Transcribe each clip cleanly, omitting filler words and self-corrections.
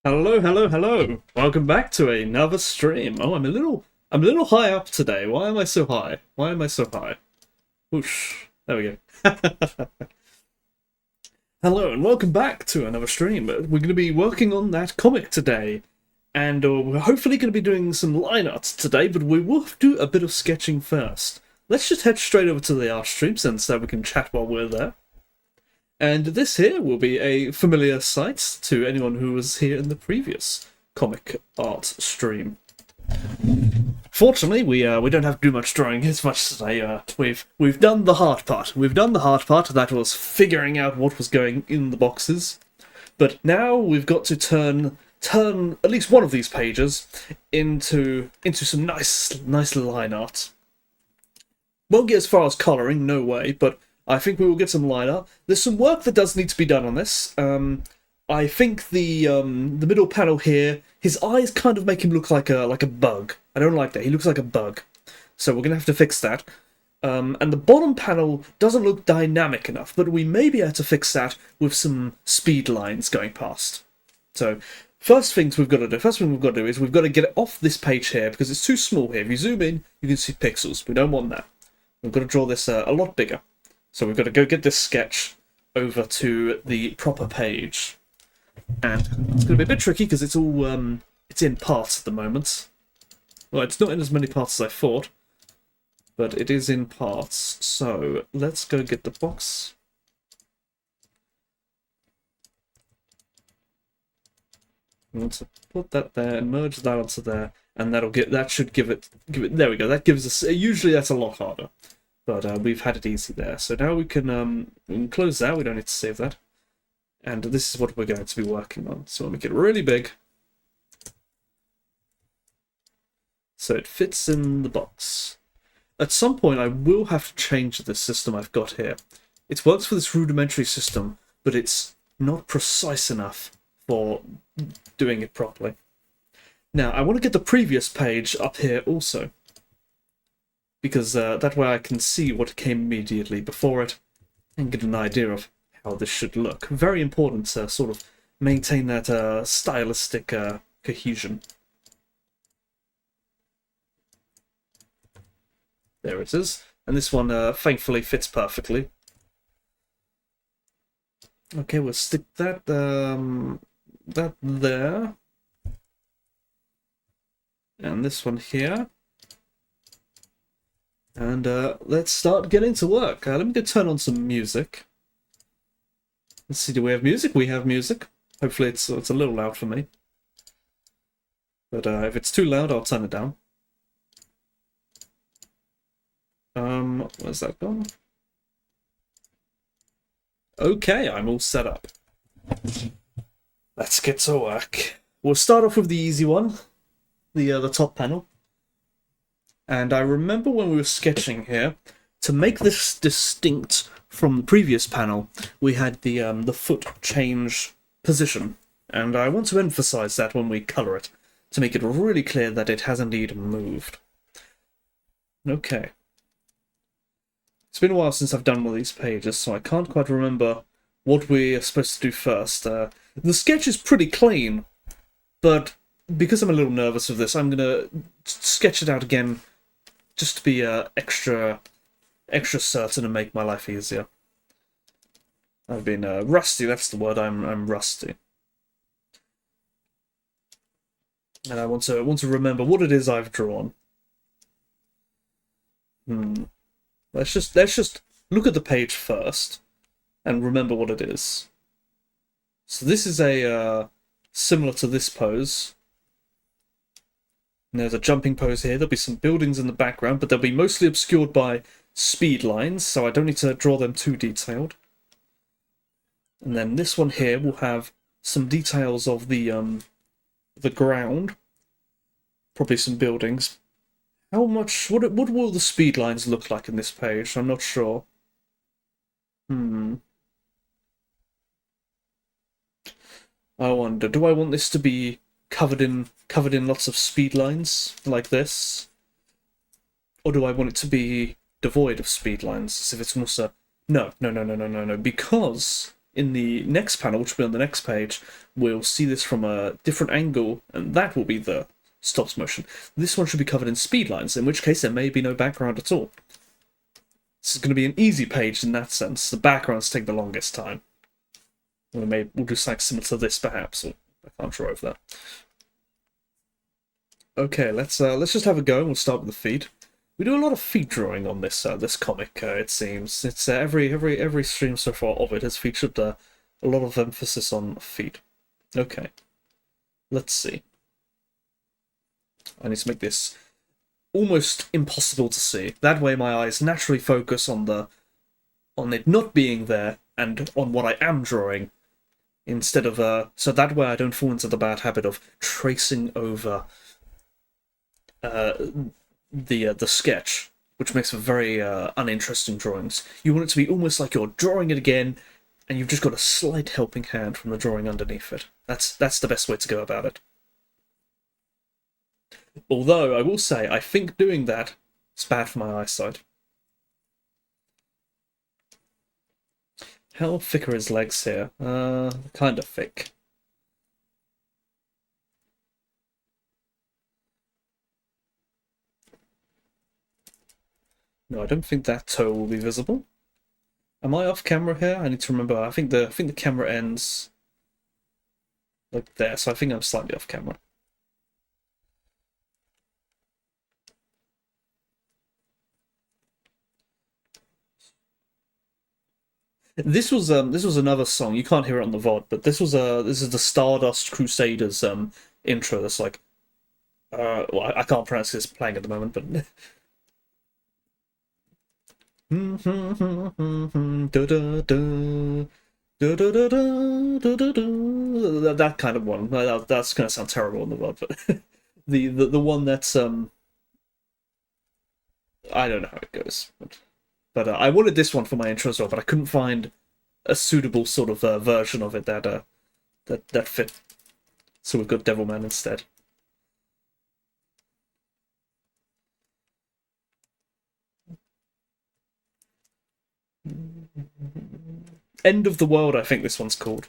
Hello, hello, hello. Welcome back to another stream. Oh, I'm a little high up today. Why am I so high? Why am I so high? Whoosh. There we go. Hello and welcome back to another stream. We're going to be working on that comic today. And we're hopefully going to be doing some line arts today, but we will do a bit of sketching first. Let's just head straight over to the art stream since we can chat while we're there. And this here will be a familiar sight to anyone who was here in the previous comic art stream. Fortunately, we don't have to do much drawing as much today. We've done the hard part. We've done the hard part. That was figuring out what was going in the boxes. But now we've got to turn at least one of these pages into some nice line art. Won't get as far as colouring, no way, but I think we will get some line art. There's some work that does need to be done on this. I think the middle panel here, his eyes kind of make him look like a bug. I don't like that. He looks like a bug. So we're gonna have to fix that. And the bottom panel doesn't look dynamic enough, but we may be able to fix that with some speed lines going past. So first thing we've got to do is we've got to get it off this page here because it's too small here. If you zoom in, you can see pixels. We don't want that. We've got to draw this a lot bigger. So we've got to go get this sketch over to the proper page. And it's going to be a bit tricky because it's all it's in parts at the moment. Well, it's not in as many parts as I thought, but it is in parts. So let's go get the box. I want to put that there and merge that onto there, and that should give it. There we go. That gives us. Usually that's a lot harder. But we've had it easy there. So now we can close that. We don't need to save that. And this is what we're going to be working on. So we'll make it really big. So it fits in the box. At some point I will have to change this system I've got here. It works for this rudimentary system, but it's not precise enough for doing it properly. Now I want to get the previous page up here also, because that way I can see what came immediately before it and get an idea of how this should look. Very important to sort of maintain that stylistic cohesion. There it is. And this one thankfully fits perfectly. Okay, we'll stick that there. And this one here. And let's start getting to work. Let me go turn on some music. Let's see, do we have music? We have music. Hopefully it's a little loud for me. But if it's too loud, I'll turn it down. Where's that gone? Okay, I'm all set up. Let's get to work. We'll start off with the easy one, the top panel. And I remember when we were sketching here, to make this distinct from the previous panel, we had the foot change position. And I want to emphasize that when we color it, to make it really clear that it has indeed moved. Okay. It's been a while since I've done one of these pages, so I can't quite remember what we're supposed to do first. The sketch is pretty clean, but because I'm a little nervous of this, I'm going to sketch it out again just to be extra certain and make my life easier. I've been rusty, that's the word, I'm rusty. And I want to remember what it is I've drawn. Let's just look at the page first and remember what it is. So this is a similar to this pose. And there's a jumping pose here. There'll be some buildings in the background, but they'll be mostly obscured by speed lines, so I don't need to draw them too detailed. And then this one here will have some details of the ground, probably some buildings. How much? What will the speed lines look like in this page? I'm not sure. I wonder. Do I want this to be covered in lots of speed lines like this, or do I want it to be devoid of speed lines, as if it's also no, because in the next panel, which will be on the next page, we'll see this from a different angle, and that will be the stops motion. This one should be covered in speed lines, in which case there may be no background at all. This is going to be an easy page in that sense. The backgrounds take the longest time. We'll do something similar to this, perhaps. Or I can't draw over that. Okay, let's just have a go. We'll start with the feet. We do a lot of feet drawing on this this comic. It seems it's every stream so far of it has featured a lot of emphasis on feet. Okay, let's see. I need to make this almost impossible to see. That way, my eyes naturally focus on it not being there and on what I am drawing, instead of so that way I don't fall into the bad habit of tracing over the sketch, which makes for very uninteresting drawings. You want it to be almost like you're drawing it again, and you've just got a slight helping hand from the drawing underneath it. That's the best way to go about it. Although, I will say, I think doing that is bad for my eyesight. How thick are his legs here? Kind of thick. No, I don't think that toe will be visible. Am I off camera here? I need to remember. I think the camera ends like there, so I think I'm slightly off camera. This was another song. You can't hear it on the VOD, but this is the Stardust Crusaders intro. That's like well, I can't pronounce this playing at the moment, but that kind of one. That's gonna sound terrible on the VOD, but the one that's I don't know how it goes, but I wanted this one for my intro as well, but I couldn't find a suitable sort of version of it that fit. So we've got Devilman instead. End of the World, I think this one's called.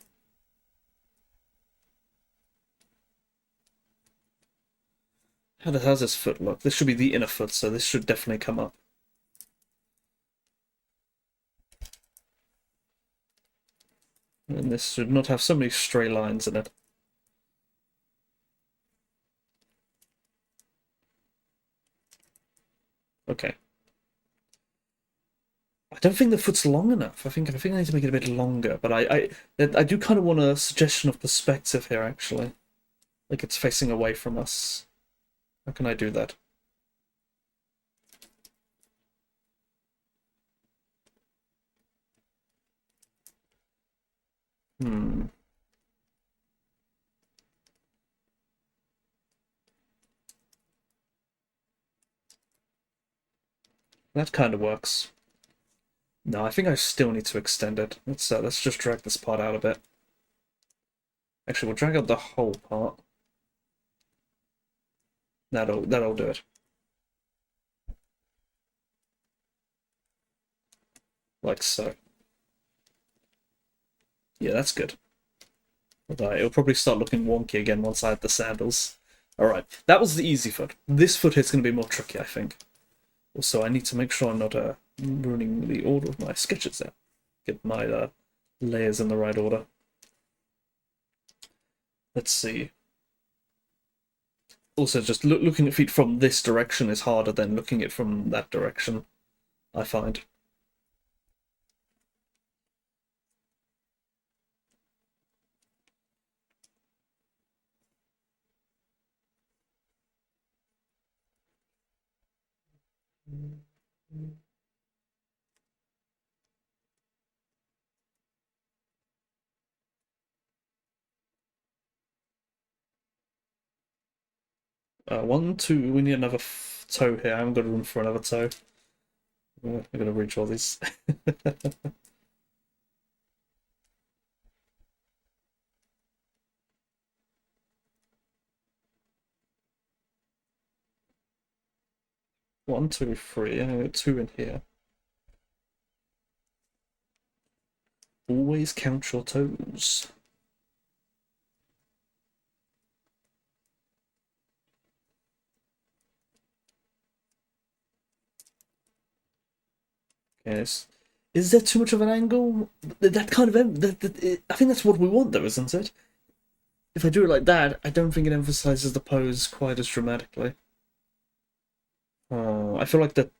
How does this foot look? This should be the inner foot, so this should definitely come up. And this should not have so many stray lines in it. Okay. I don't think the foot's long enough. I think I need to make it a bit longer, but I do kind of want a suggestion of perspective here, actually. Like it's facing away from us. How can I do that? That kind of works. No, I think I still need to extend it. Let's just drag this part out a bit. Actually, we'll drag out the whole part. That'll do it. Like so. Yeah, that's good. It'll probably start looking wonky again once I add the sandals. Alright, that was the easy foot. This foot here's going to be more tricky, I think. Also, I need to make sure I'm not ruining the order of my sketches there. Get my layers in the right order. Let's see. Also, just looking at feet from this direction is harder than looking at from that direction, I find. One, two, we need another toe here. I haven't got room for another toe. I'm gonna reach all these. One, two, three. I'm gonna get two in here. Always count your toes. Yes. Is there too much of an angle? That kind of I think that's what we want, though, isn't it? If I do it like that, I don't think it emphasizes the pose quite as dramatically. I feel like the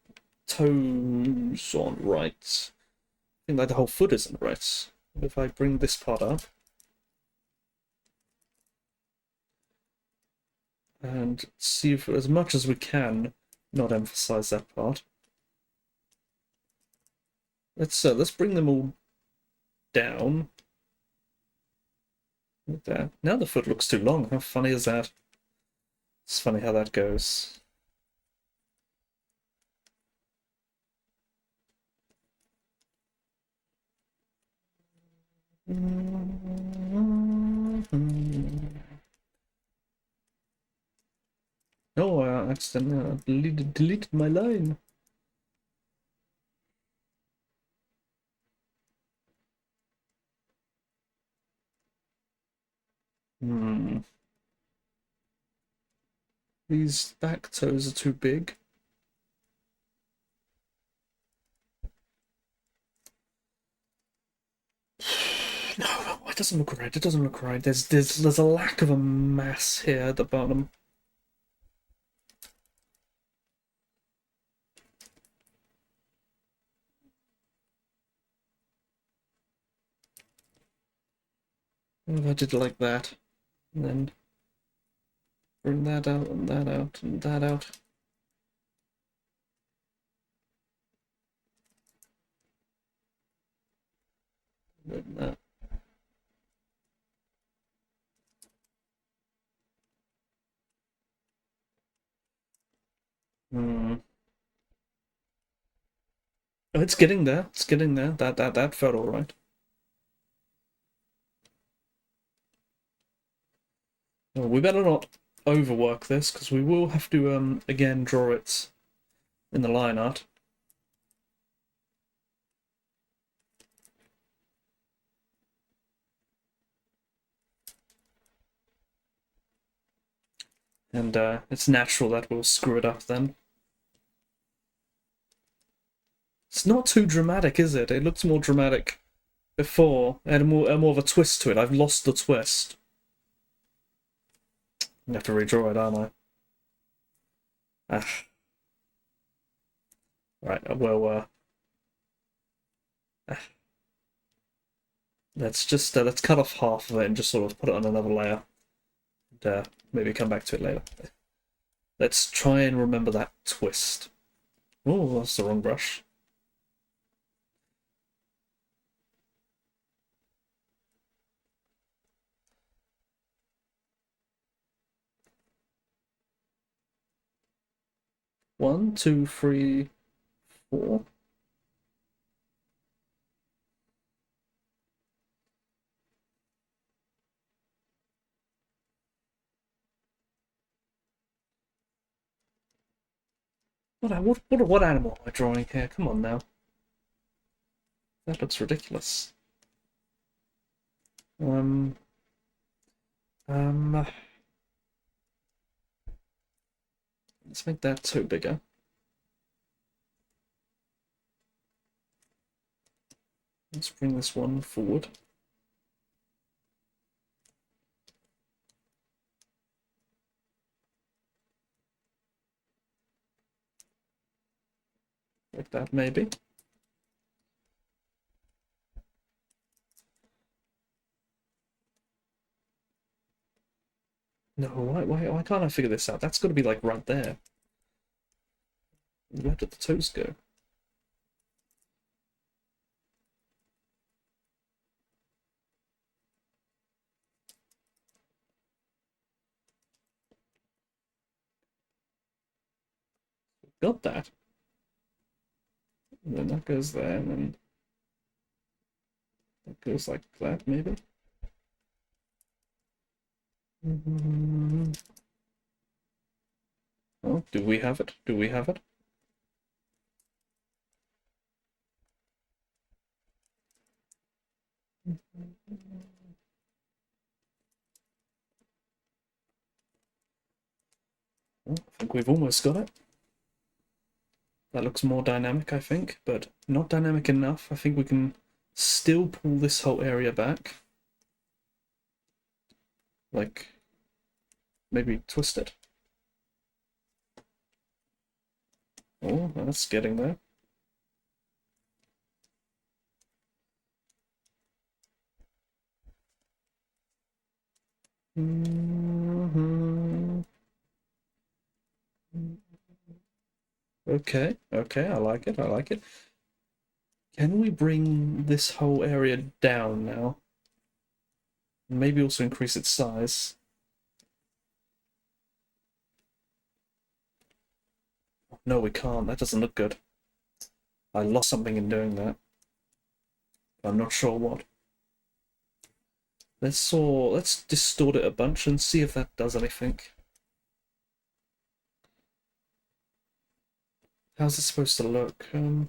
toes aren't right. I think like the whole foot isn't right. If I bring this part up and see if, as much as we can, not emphasize that part. Let's bring them all down. Like that. Now the foot looks too long. How funny is that? It's funny how that goes. Oh, I accidentally deleted my line. These back toes are too big. No, it doesn't look right. It doesn't look right. There's a lack of a mass here at the bottom. What if I did it like that, and then bring that out and that out and that out. And that. Oh, it's getting there. It's getting there. That felt all right. Oh, we better not overwork this because we will have to again draw it in the line art. And it's natural that we'll screw it up then. It's not too dramatic, is it? It looks more dramatic before, and more of a twist to it. I've lost the twist. I have to redraw it, aren't I? Ah. Right, well, let's cut off half of it and just sort of put it on another layer. And maybe come back to it later. Let's try and remember that twist. Oh, that's the wrong brush. One, two, three, four. What animal am I drawing here? Come on now. That looks ridiculous. Um, let's make that toe bigger. Let's bring this one forward. Like that, maybe. No, why can't I figure this out? That's got to be like right there. Where did the toes go? Got that. And then that goes there, and then that goes like that, maybe. Oh, do we have it? Do we have it? think we've almost got it. That looks more dynamic, I think, but not dynamic enough. I think we can still pull this whole area back. Like, maybe twist it. Oh, that's getting there. Mm-hmm. Okay, okay, I like it, I like it. Can we bring this whole area down now? Maybe also increase its size. No, we can't. That doesn't look good. I lost something in doing that. I'm not sure what. Let's distort it a bunch and see if that does anything. How's it supposed to look? Give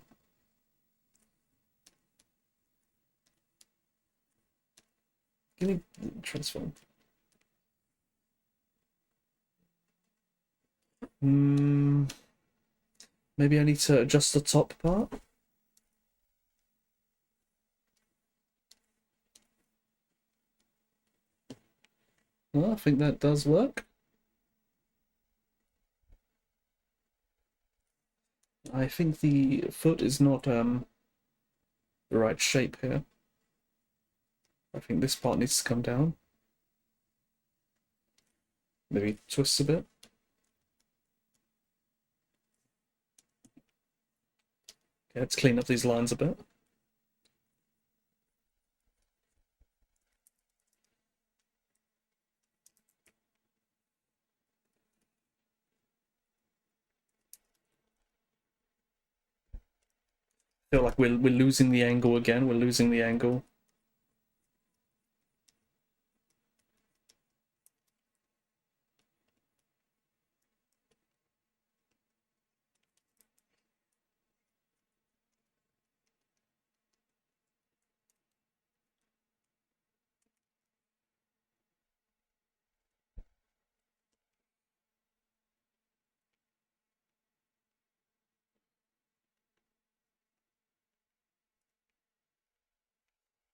me transform. Maybe I need to adjust the top part. Well, I think that does work. I think the foot is not the right shape here. I think this part needs to come down. Maybe twist a bit. Okay, let's clean up these lines a bit. Feel like we're losing the angle again. We're losing the angle.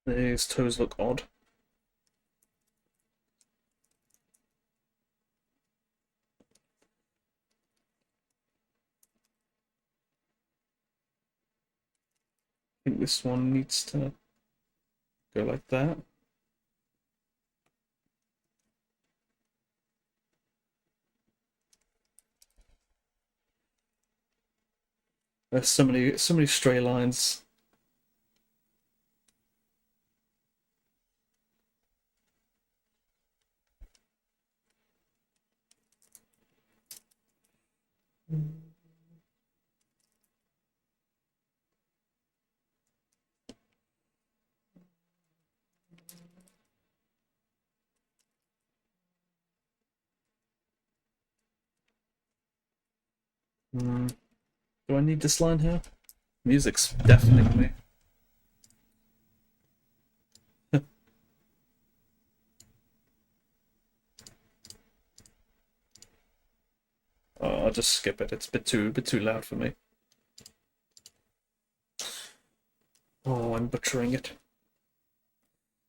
These toes look odd. I think this one needs to go like that. There's so many stray lines. Do I need this line here? Music's deafening me. Oh, I'll just skip it. It's a bit too loud for me. Oh, I'm butchering it.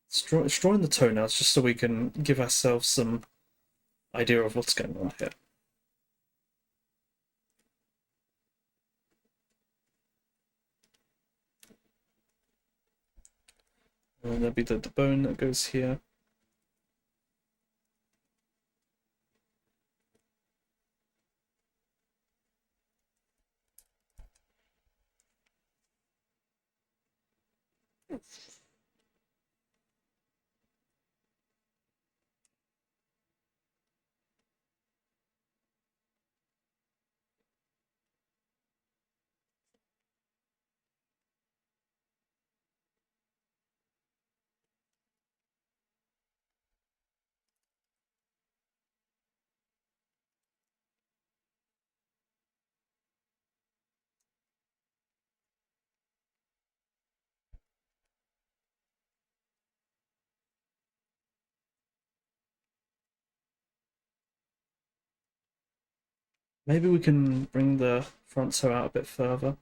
It's drawing the toenails just so we can give ourselves some idea of what's going on here. And there'll be the bone that goes here. Maybe we can bring the front toe out a bit further.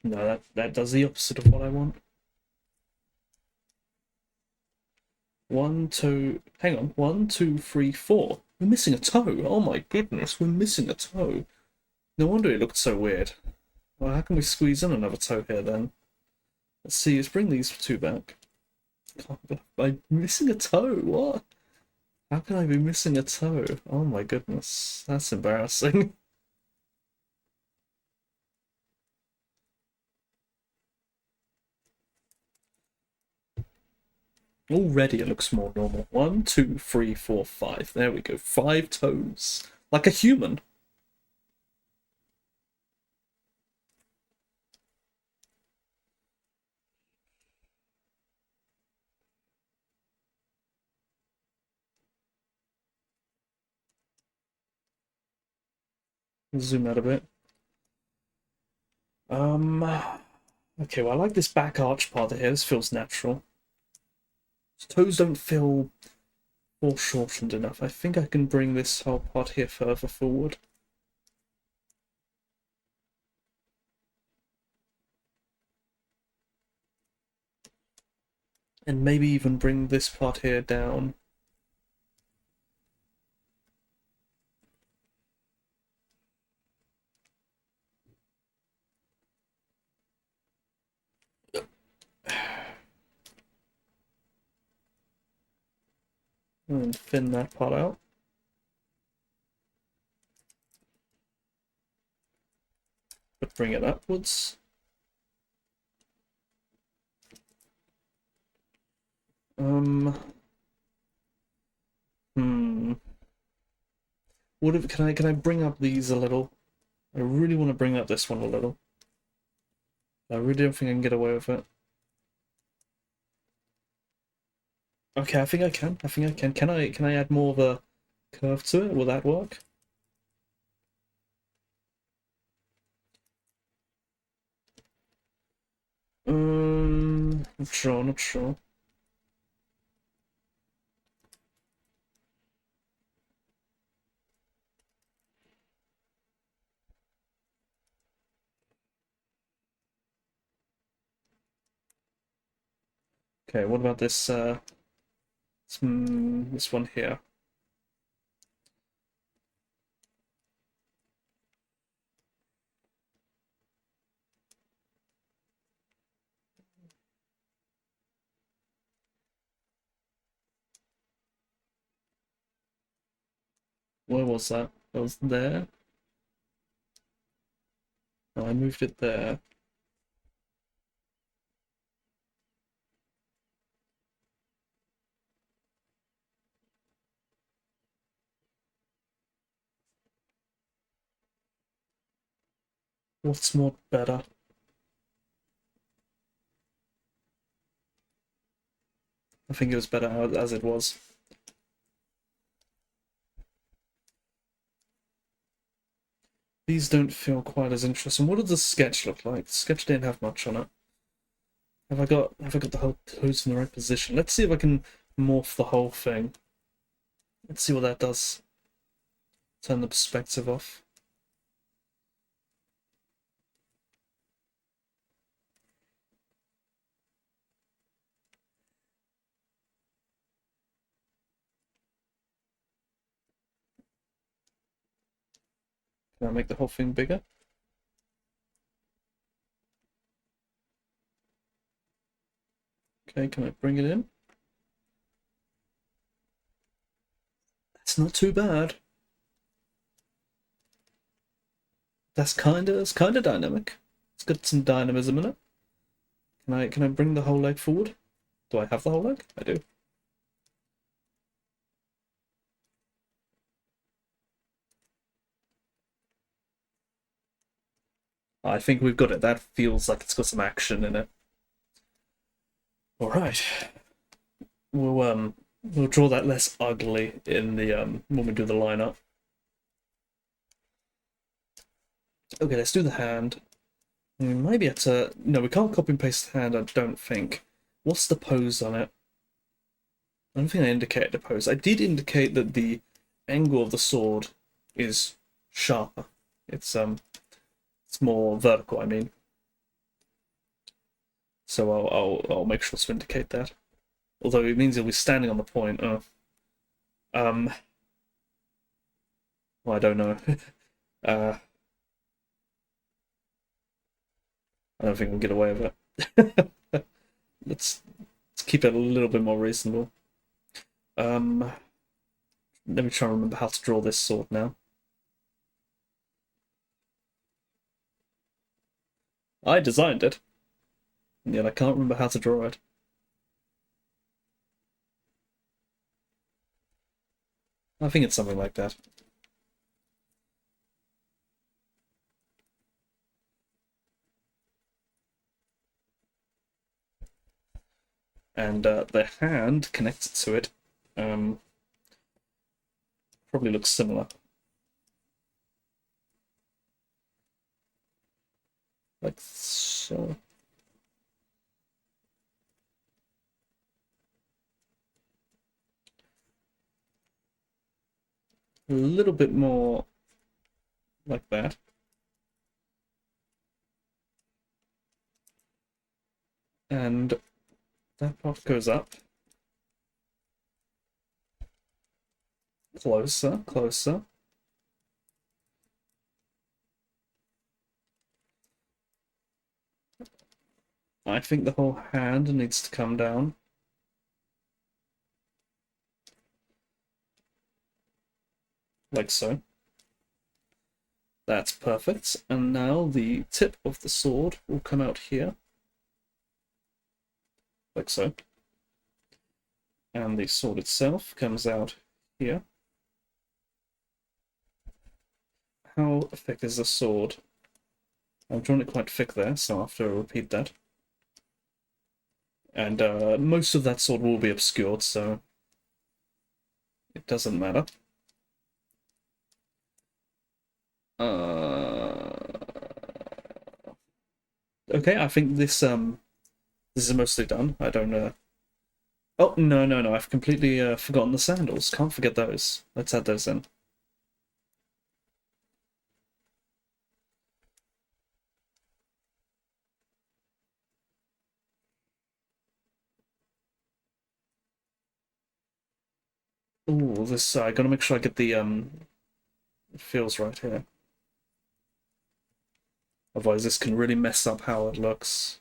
No, that does the opposite of what I want. One, two, hang on. 1, 2, 3, 4. We're missing a toe. Oh my goodness, we're missing a toe. No wonder it looked so weird. Well, how can we squeeze in another toe here then? Let's see, let's bring these two back. I'm missing a toe, what? How can I be missing a toe? Oh my goodness, that's embarrassing. Already it looks more normal. 1, 2, 3, 4, 5. There we go. 5 toes. Like a human. Zoom out a bit. Okay, well I like this back arch part here. This feels natural. His toes don't feel foreshortened enough. I think I can bring this whole part here further forward. And maybe even bring this part here down. And thin that part out. But bring it upwards. What if can I bring up these a little? I really want to bring up this one a little. I really don't think I can get away with it. Okay, I think I can. I think I can. Can I add more of a curve to it? Will that work? Not sure, not sure. Okay, what about this one here? Where was that? That was there. Oh, I moved it there. What's more better? I think it was better as it was. These don't feel quite as interesting. What does the sketch look like? The sketch didn't have much on it. Have I got the whole toes in the right position? Let's see if I can morph the whole thing. Let's see what that does. Turn the perspective off. Can I make the whole thing bigger? Okay, can I bring it in? That's not too bad. It's kinda dynamic. It's got some dynamism in it. Can I bring the whole leg forward? Do I have the whole leg? I do. I think we've got it. That feels like it's got some action in it. Alright. We'll draw that less ugly in the when we do the lineup. Okay, let's do the hand. We might be able to... No, we can't copy and paste the hand, I don't think. What's the pose on it? I don't think I indicated the pose. I did indicate that the angle of the sword is sharper. It's more vertical, I mean. So I'll make sure to indicate that. Although it means he'll be standing on the point. Um, well, I don't know. uh, I don't think we'll get away with it. let's let's keep it a little bit more reasonable. Um, Let me try and remember how to draw this sword now. I designed it, and yet I can't remember how to draw it. I think it's something like that. And the hand connected to it probably looks similar. Like so. A little bit more like that. And that part goes up. Closer, closer. I think the whole hand needs to come down. Like so. That's perfect. And now the tip of the sword will come out here. Like so. And the sword itself comes out here. How thick is the sword? I've drawn it quite thick there, so I'll have to repeat that. And most of that sword will be obscured, so it doesn't matter. Okay, I think this is mostly done. I don't Oh, no, I've completely forgotten the sandals. Can't forget those. Let's add those in. Ooh, this I gotta make sure I get the feels right here. Otherwise this can really mess up how it looks.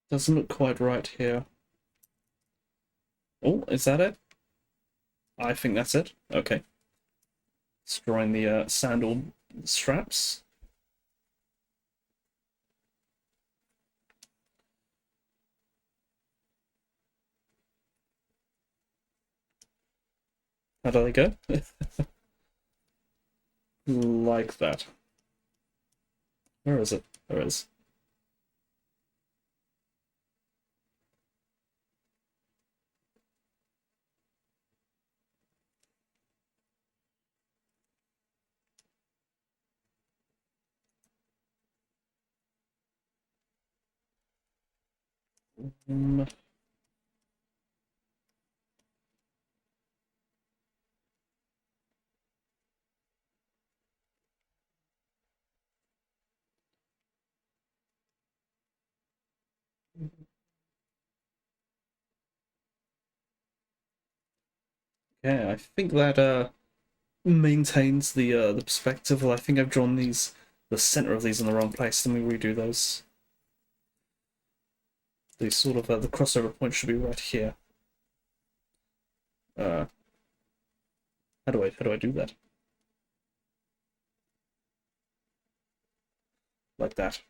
Doesn't look quite right here. Oh, is that it? I think that's it. Okay. It's drawing the sandal straps. How do they go? Like that. Where is it? There it is. Um, yeah, I think that maintains the perspective. Well, I think I've drawn the center of these in the wrong place. Let me redo those. The sort of the crossover point should be right here. Uh, how do I do that? Like that.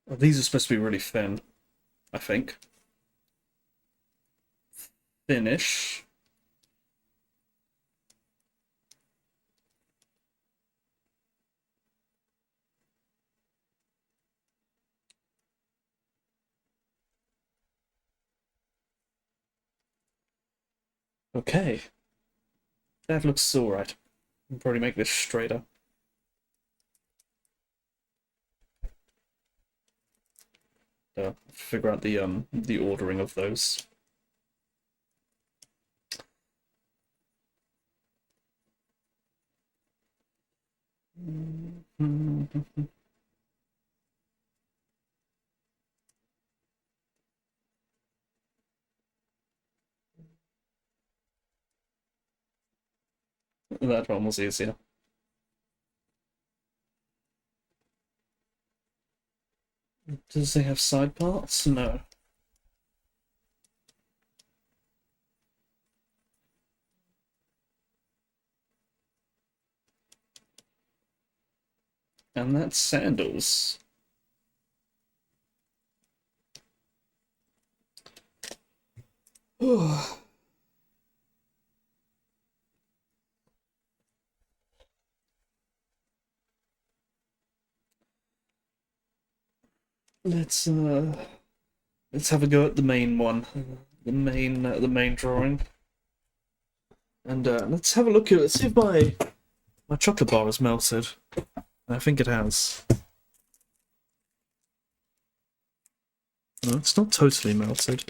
Well, these are supposed to be really thin, I think. finish. Okay, that looks alright. I'll probably make this straighter. Figure out the ordering of those. That one was easier. Does they have side parts? No. And that's sandals. Let's have a go at the main one, the main drawing, and let's have a look at it. See if my chocolate bar is melted. I think it has. No, it's not totally melted,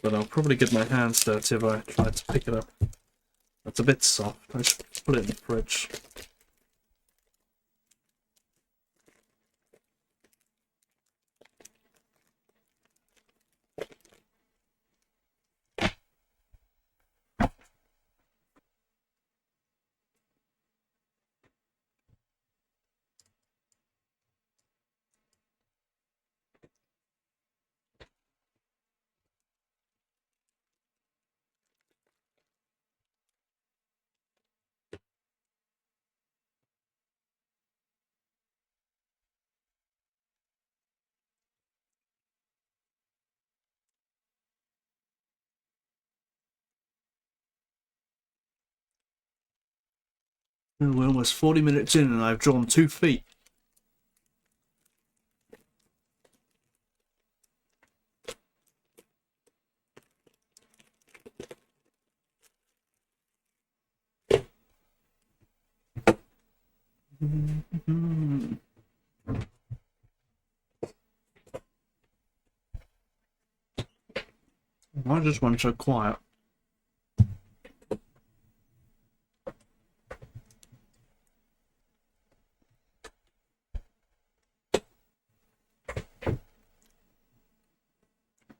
but I'll probably get my hands dirty if I try to pick it up. It's a bit soft. I should put it in the fridge. Oh, we're almost 40 minutes in and I've drawn 2 feet. I just went so quiet.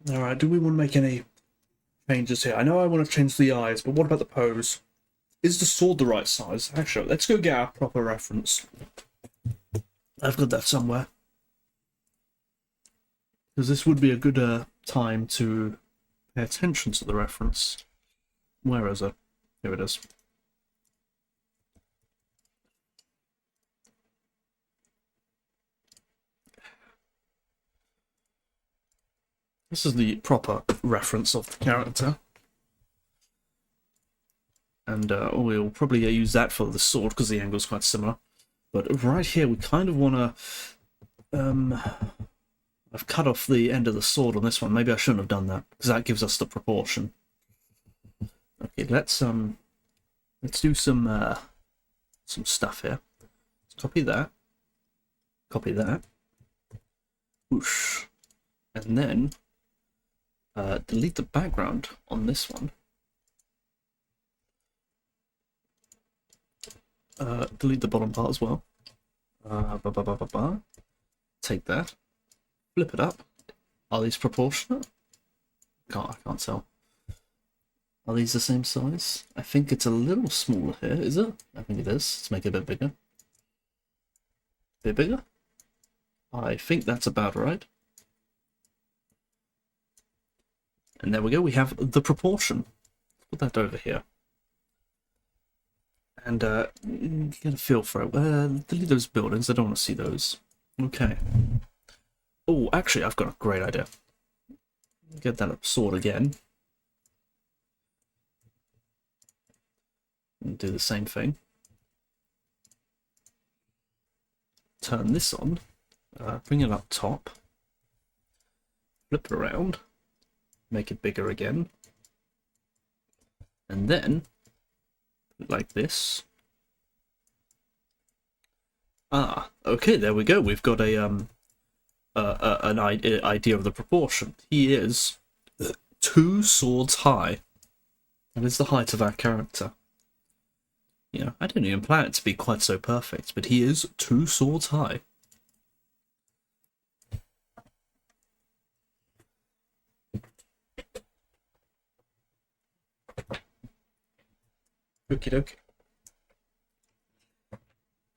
Alright, do we want to make any changes here? I know I want to change the eyes, but what about the pose? Is the sword the right size? Actually, let's go get our proper reference. I've got that somewhere. Because this would be a good time to pay attention to the reference. Where is it? Here it is. This is the proper reference of the character. And we'll probably use that for the sword because the angle's quite similar. But right here, we kind of want to... I've cut off the end of the sword on this one. Maybe I shouldn't have done that because that gives us the proportion. Okay, let's do some stuff here. Let's copy that. Copy that. Whoosh. And then delete the background on this one. Delete the bottom part as well. Take that. Flip it up. Are these proportionate? I can't tell. Are these the same size? I think it's a little smaller here, is it? I think it is. Let's make it a bit bigger. Bit bigger? I think that's about right. And there we go, we have the proportion. Put that over here. And get a feel for it. Delete those buildings, I don't want to see those. Okay. Oh, actually, I've got a great idea. Get that sword again. And do the same thing. Turn this on. Bring it up top. Flip it around. Make it bigger again. And then, like this. Ah, okay, there we go. We've got an idea of the proportion. He is 2 swords high. That is the height of our character. You know, I didn't even plan it to be quite so perfect, but he is 2 swords high. Okie dokie.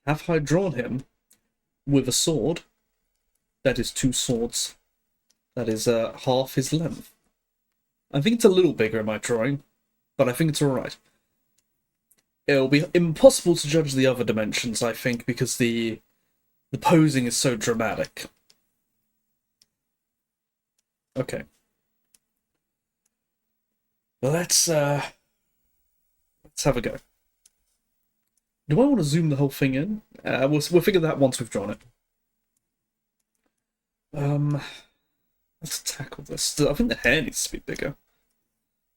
Have I drawn him with a sword that is 2 swords? That is half his length. I think it's a little bigger in my drawing, but I think it's alright. It'll be impossible to judge the other dimensions, I think, because the posing is so dramatic. Okay. Well, let's have a go. Do I want to zoom the whole thing in? We'll figure that once we've drawn it. Let's tackle this. I think the hair needs to be bigger.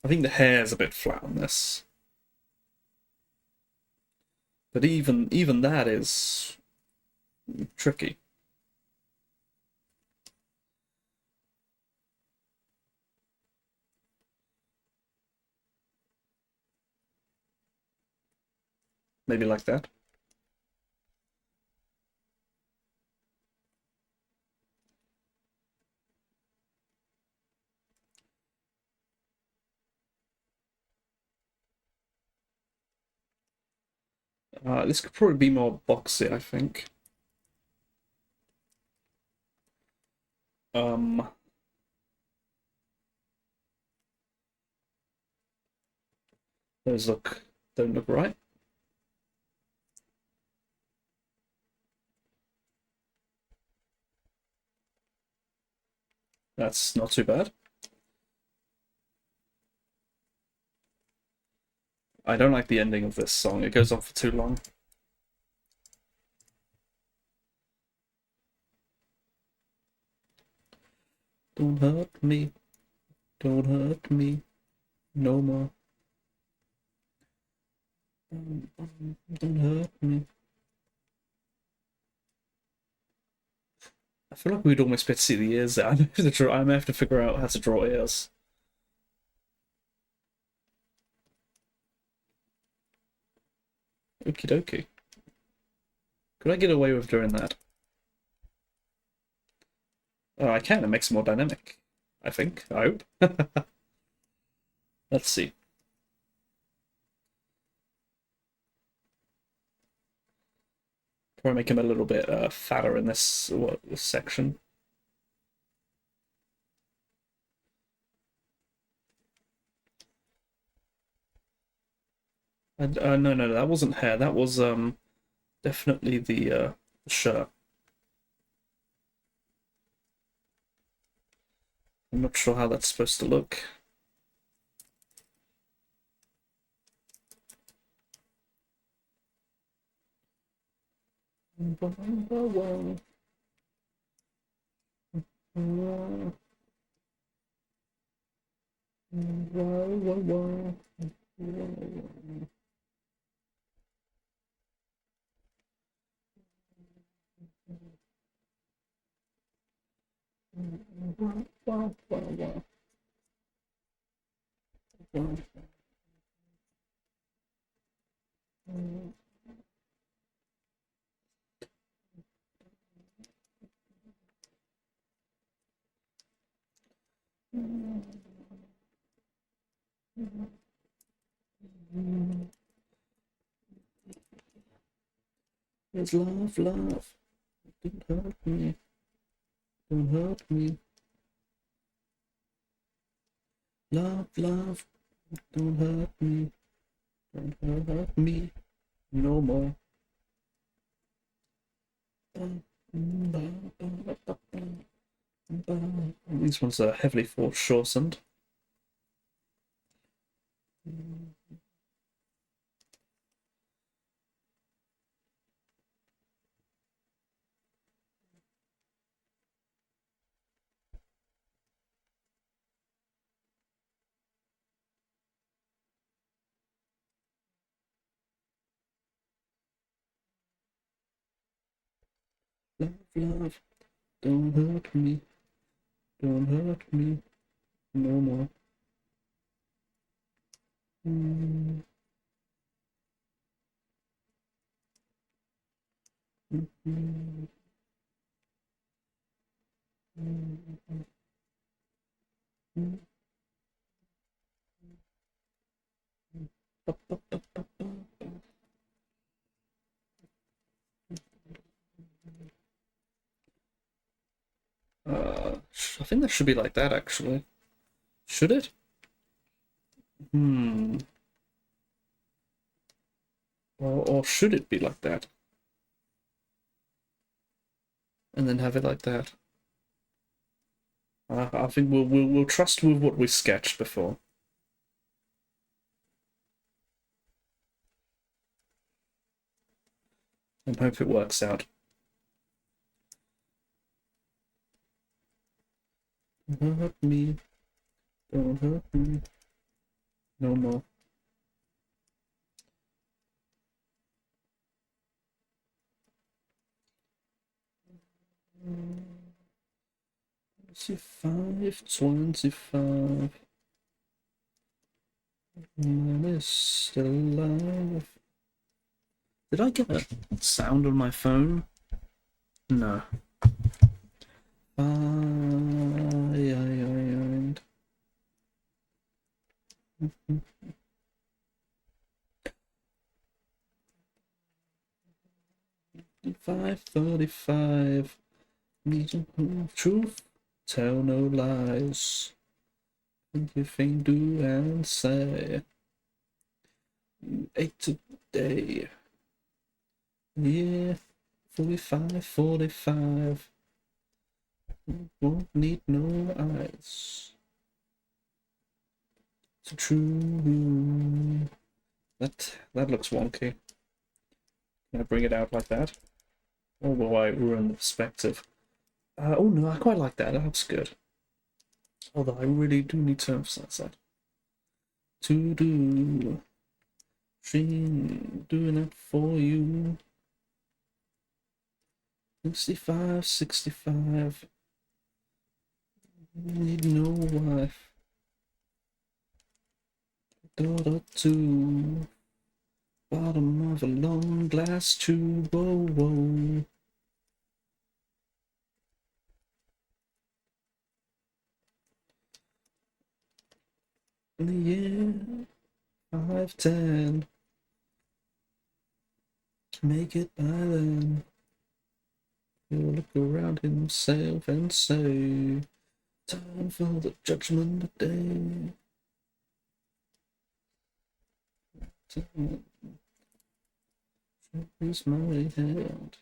I think the hair's a bit flat on this. But even that is tricky. Maybe like that. This could probably be more boxy, I think. Those don't look right. That's not too bad. I don't like the ending of this song. It goes on for too long. Don't hurt me. Don't hurt me. No more. Don't hurt me. I feel like we'd almost be able to see the ears there. I may have to figure out how to draw ears. Okie dokie. Could I get away with doing that? Oh, I can. It makes it more dynamic. I think. I hope. Let's see. Probably make him a little bit fatter in this section. No, that wasn't hair. That was definitely the shirt. I'm not sure how that's supposed to look. There's love, love. Don't hurt me. Don't hurt me. Love, love. Don't hurt me. Don't hurt me no more. These ones are heavily foreshortened. Love, love, don't hurt me, don't hurt me no more. Mm. Mm. Mm. Mm. Ba, ba, ba, ba, ba. I think that should be like that, actually. Should it? Hmm. Or should it be like that? And then have it like that? I think we'll trust with what we sketched before. And hope it works out. Don't hurt me. Don't hurt me. No more. Mm. 25, 25. Man is still alive. Did I get a sound on my phone? No. And 5:35. Need to prove truth. Tell no lies. Everything do and say. 8 today. Yeah. 45, 45. Won't need no eyes. It's true. That looks wonky. Can I bring it out like that? Or will I ruin the perspective? Oh no, I quite like that. That looks good. Although I really do need to emphasize that. To do. She doing it for you. 65, 65. Need no wife. Daughter too. Bottom of a long glass tube. Whoa, whoa. Yeah. 5:10. Make it by then. He'll look around himself and say, time for the judgment day. Here's my hand.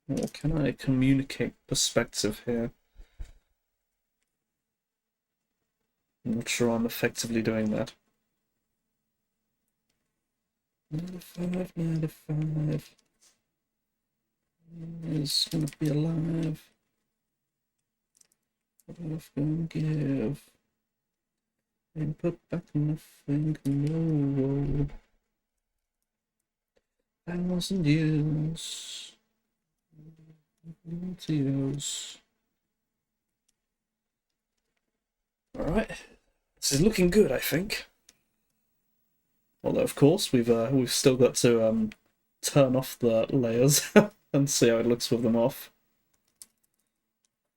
Or can I communicate perspective here? I'm not sure I'm effectively doing that. 95, 95. Is gonna be alive. What I've gonna give. And put back nothing, no. 1,000 years. Years. Alright. This is looking good, I think. Although, of course, we've still got to turn off the layers and see how it looks with them off.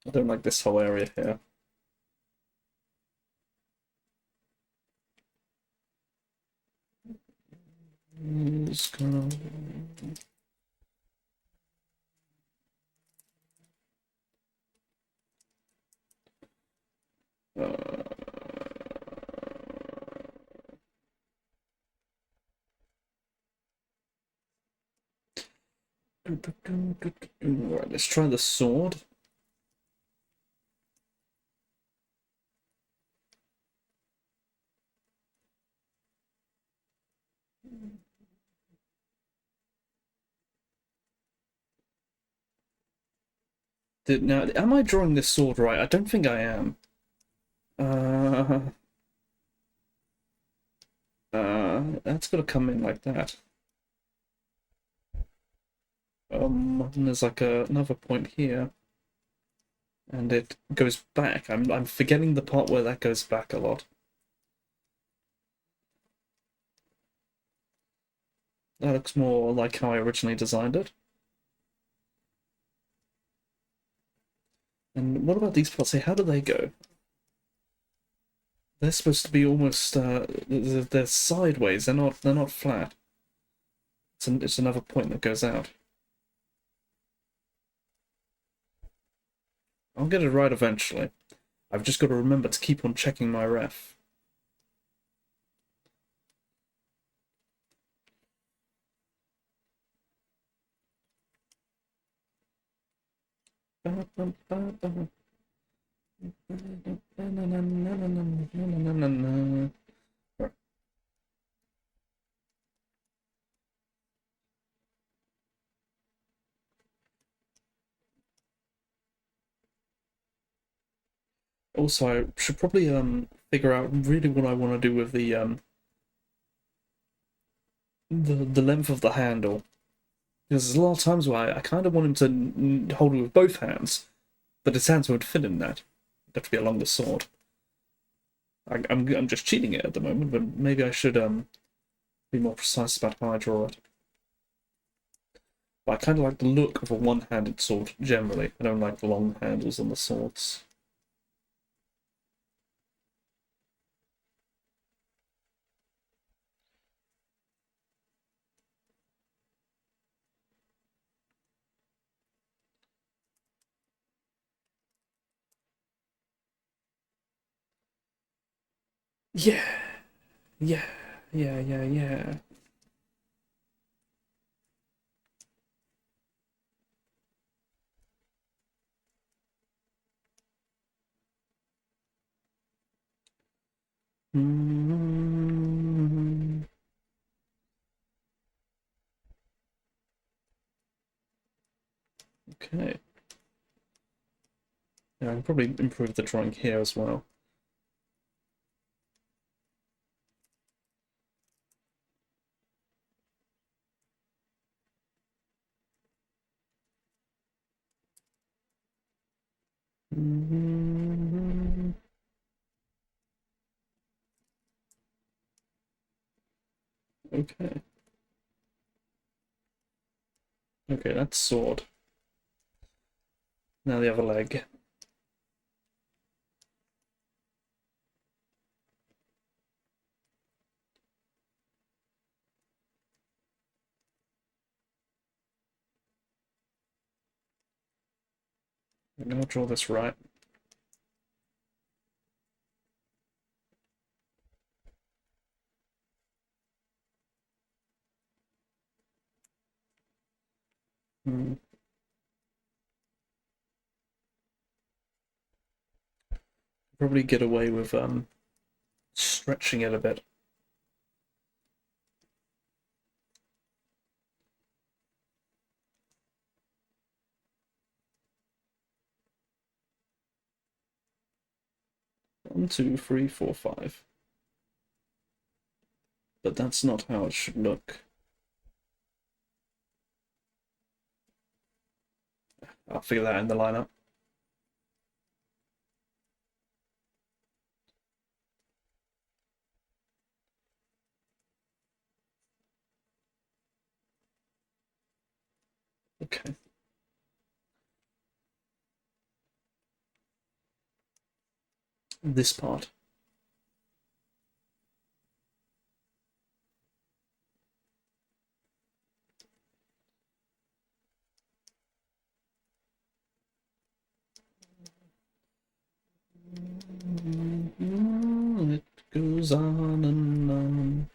I don't like this whole area here. Just gonna... Right, let's try the sword. Now, am I drawing this sword right? I don't think I am. Uh, that's got to come in like that. And there's like another point here, and it goes back. I'm forgetting the part where that goes back a lot. That looks more like how I originally designed it. And what about these parts here? How do they go? They're supposed to be almost they're sideways. They're not flat. It's another point that goes out. I'll get it right eventually. I've just got to remember to keep on checking my ref. Also, I should probably figure out really what I want to do with the length of the handle, because there's a lot of times where I kind of want him to hold it with both hands, but his hands won't fit in that. It'd have to be along the sword. I'm just cheating it at the moment, but maybe I should be more precise about how I draw it. But I kind of like the look of a one-handed sword generally. I don't like the long handles on the swords. Yeah, yeah, yeah. Mm. Okay. Yeah, I can probably improve the drawing here as well. Mm. Okay. Okay, that's sword. Now the other leg. I'm gonna draw this right. Mm. Probably get away with stretching it a bit. One, two, three, four, five. But that's not how it should look. I'll figure that in the lineup. Okay. This part. It goes on and on.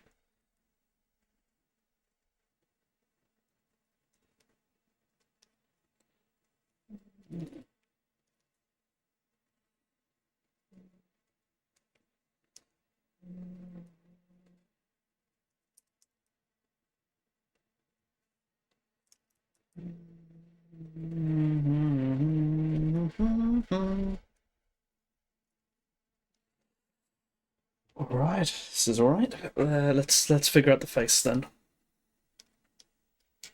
All right, this is all right. Let's figure out the face then.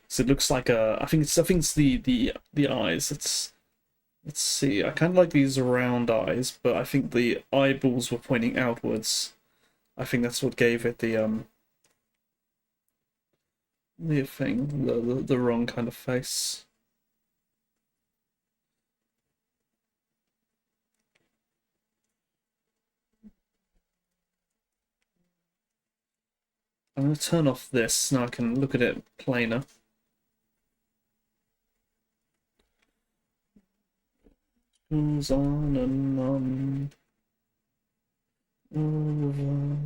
So it looks like a. I think it's the eyes. Let's see. I kind of like these round eyes, but I think the eyeballs were pointing outwards. I think that's what gave it the thing, the wrong kind of face. I'm gonna turn off this now. I can look at it plainer. Goes on and on. Over.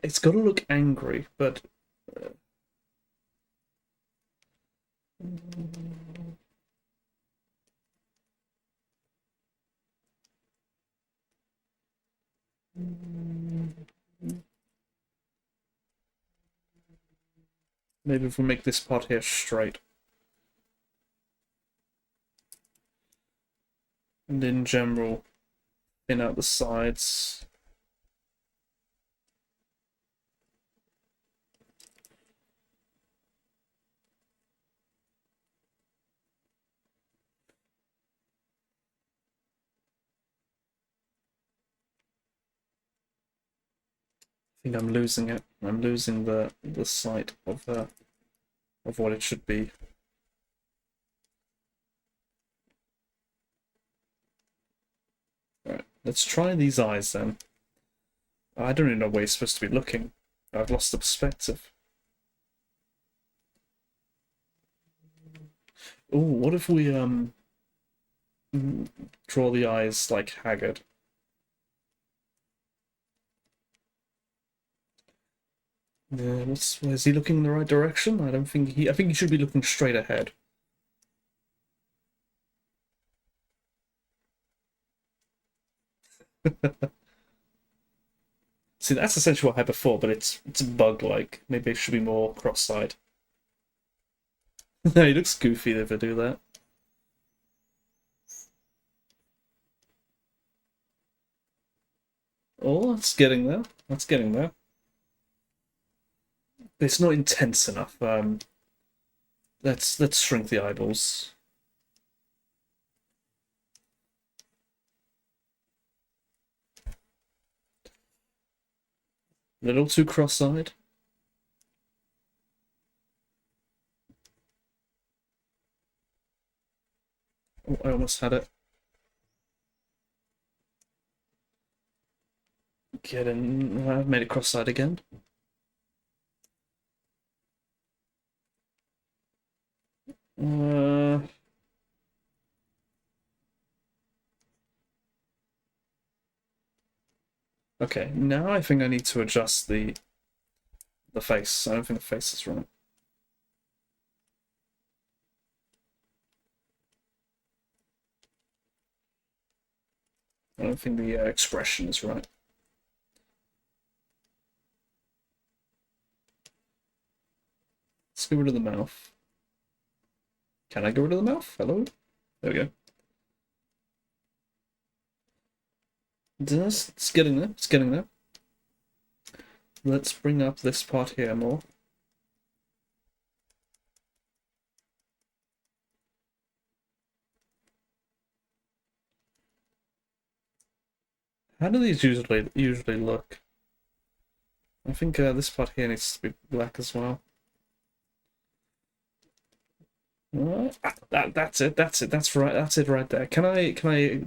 It's got to look angry, but. Maybe if we make this part here straight. And in general, thin out the sides. I think I'm losing it. I'm losing the sight of what it should be. Alright, let's try these eyes then. I don't even know where you're supposed to be looking. I've lost the perspective. Oh, what if we draw the eyes like haggard? Yeah, is he looking in the right direction? I don't think I think he should be looking straight ahead. See, that's essentially what I had before, but it's bug-like. Maybe it should be more cross-eyed. No, he looks goofy if I do that. Oh, that's getting there. That's getting there. It's not intense enough. Let's shrink the eyeballs. A little too cross-eyed. Oh, I almost had it. Get in. I've made it cross-eyed again. Uh, okay, now I think I need to adjust the face. I don't think the face is right. I don't think the expression is right. Let's get rid of the mouth. Can I get rid of the mouth? Hello? There we go. It's getting there. It's getting there. Let's bring up this part here more. How do these usually look? I think this part here needs to be black as well. That's it. That's it. That's right. That's it right there. Can I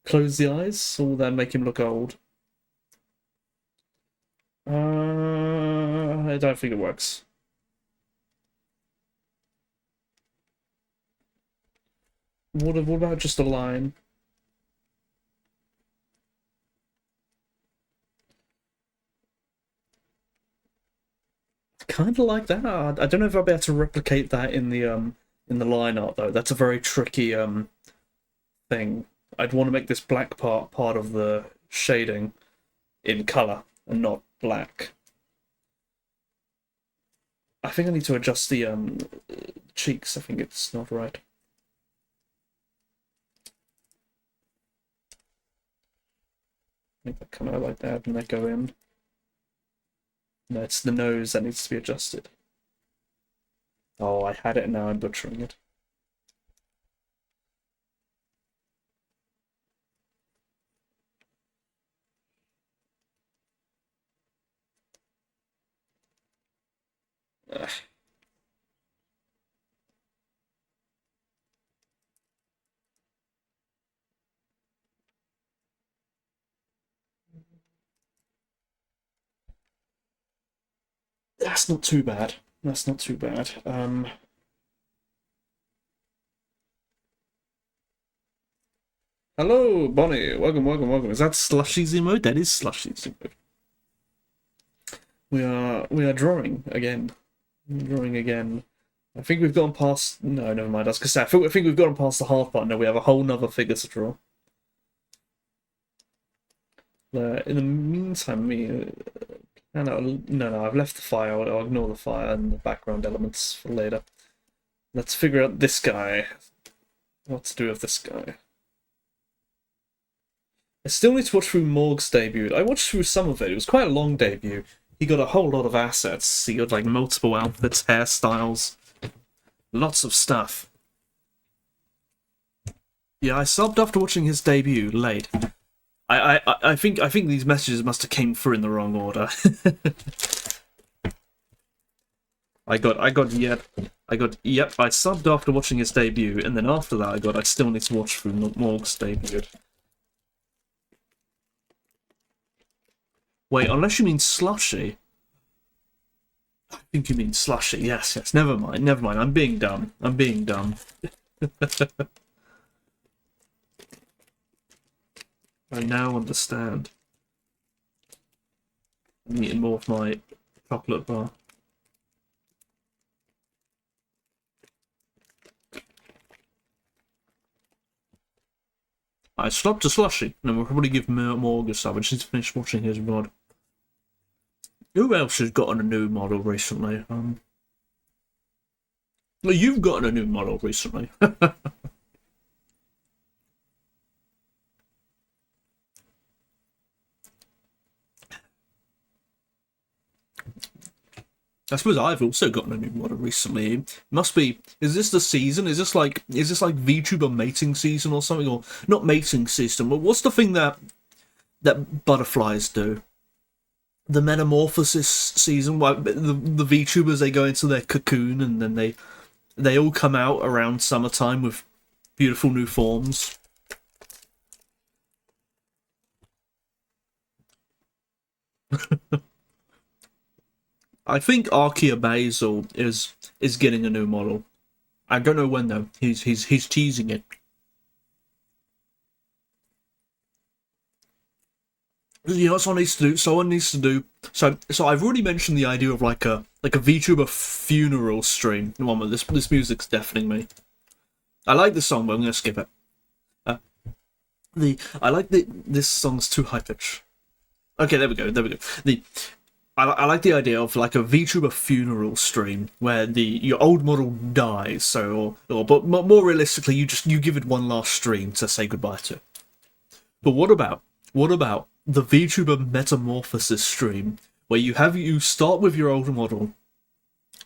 close the eyes, or will that make him look old? I don't think it works. What about just a line? Kind of like that. I don't know if I'll be able to replicate that in the line art though. That's a very tricky thing. I'd want to make this black part of the shading in color and not black. I think I need to adjust the cheeks. I think it's not right. Make that come out like that and that go in. No, it's the nose that needs to be adjusted. Oh, I had it and now I'm butchering it. Ugh. That's not too bad. That's not too bad. Hello, Bonnie. Welcome, welcome, welcome. Is that Slushy Z mode? That is Slushy Z mode. We are drawing again. Drawing again. I think we've gone past. No, never mind. I was gonna say, I think we've gone past the hard part. Now we have a whole nother figure to draw. In the meantime, no, I've left the fire. I'll ignore the fire and the background elements for later. Let's figure out this guy. What to do with this guy. I still need to watch through Morg's debut. I watched through some of it. It was quite a long debut. He got a whole lot of assets. He got like multiple outfits, hairstyles, lots of stuff. Yeah, I subbed after watching his debut late. I think these messages must have came through in the wrong order. I subbed after watching his debut, and then after that I still need to watch through Morg's debut. Wait, unless you mean Slushy. I think you mean Slushy, yes, never mind, I'm being dumb. I now understand. I'm eating more of my chocolate bar. I stopped to Slushy, and we'll probably give Morg a sub. I just need to finish watching his mod. Who else has gotten a new model recently? Well, you've gotten a new model recently. I suppose I've also gotten a new model recently. It must be. Is this the season? Is this like VTuber mating season or something? Or not mating season? But what's the thing that butterflies do? The metamorphosis season. The VTubers, they go into their cocoon and then they all come out around summertime with beautiful new forms. I think Arkia Basil is getting a new model. I don't know when though. He's teasing it. You know what someone needs to do? Someone needs to do. So I've already mentioned the idea of like a VTuber funeral stream. One with this music's deafening me. I like the song, but I'm gonna skip it. This song's too high pitch. Okay, there we go. I like the idea of like a VTuber funeral stream where your old model dies. But more realistically, you give it one last stream to say goodbye to. But what about the VTuber metamorphosis stream where you start with your older model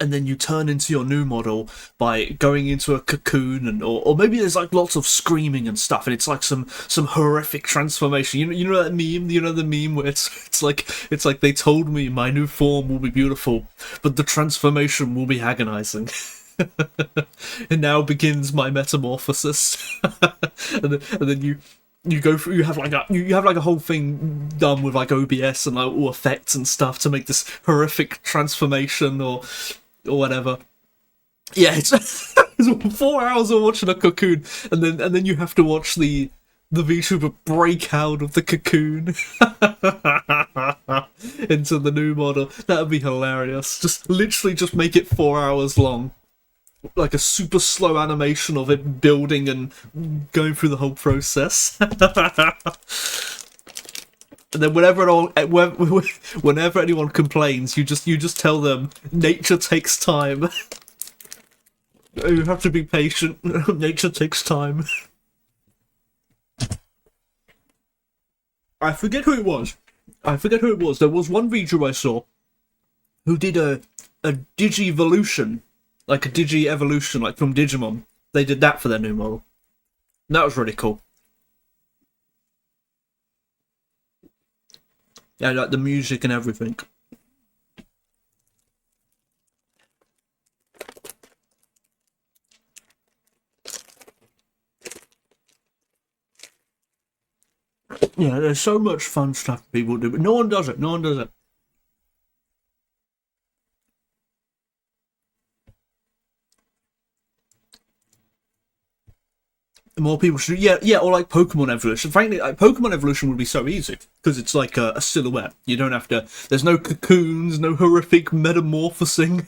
and then you turn into your new model by going into a cocoon or maybe there's like lots of screaming and stuff and it's like some horrific transformation. You know that meme? You know the meme where it's like they told me my new form will be beautiful, but the transformation will be agonizing. And now begins my metamorphosis. and then you go through. You have like a whole thing done with like OBS and like all effects and stuff to make this horrific transformation or whatever. Yeah, it's 4 hours of watching a cocoon, and then you have to watch the VTuber break out of the cocoon into the new model. That would be hilarious. Just literally just make it 4 hours long. like a super slow animation of it building and going through the whole process. And then whenever anyone complains, you just tell them nature takes time. You have to be patient. Nature takes time. I forget who it was. There was one video I saw who did a Digivolution, like a Digi-evolution, like from Digimon. They did that for their new model. And that was really cool. Yeah, like the music and everything. Yeah, there's so much fun stuff people do, but no one does it. No one does it. More people should, yeah, or like Pokemon Evolution. Frankly, like, Pokemon Evolution would be so easy because it's like a silhouette. You don't have to. There's no cocoons, no horrific metamorphosing,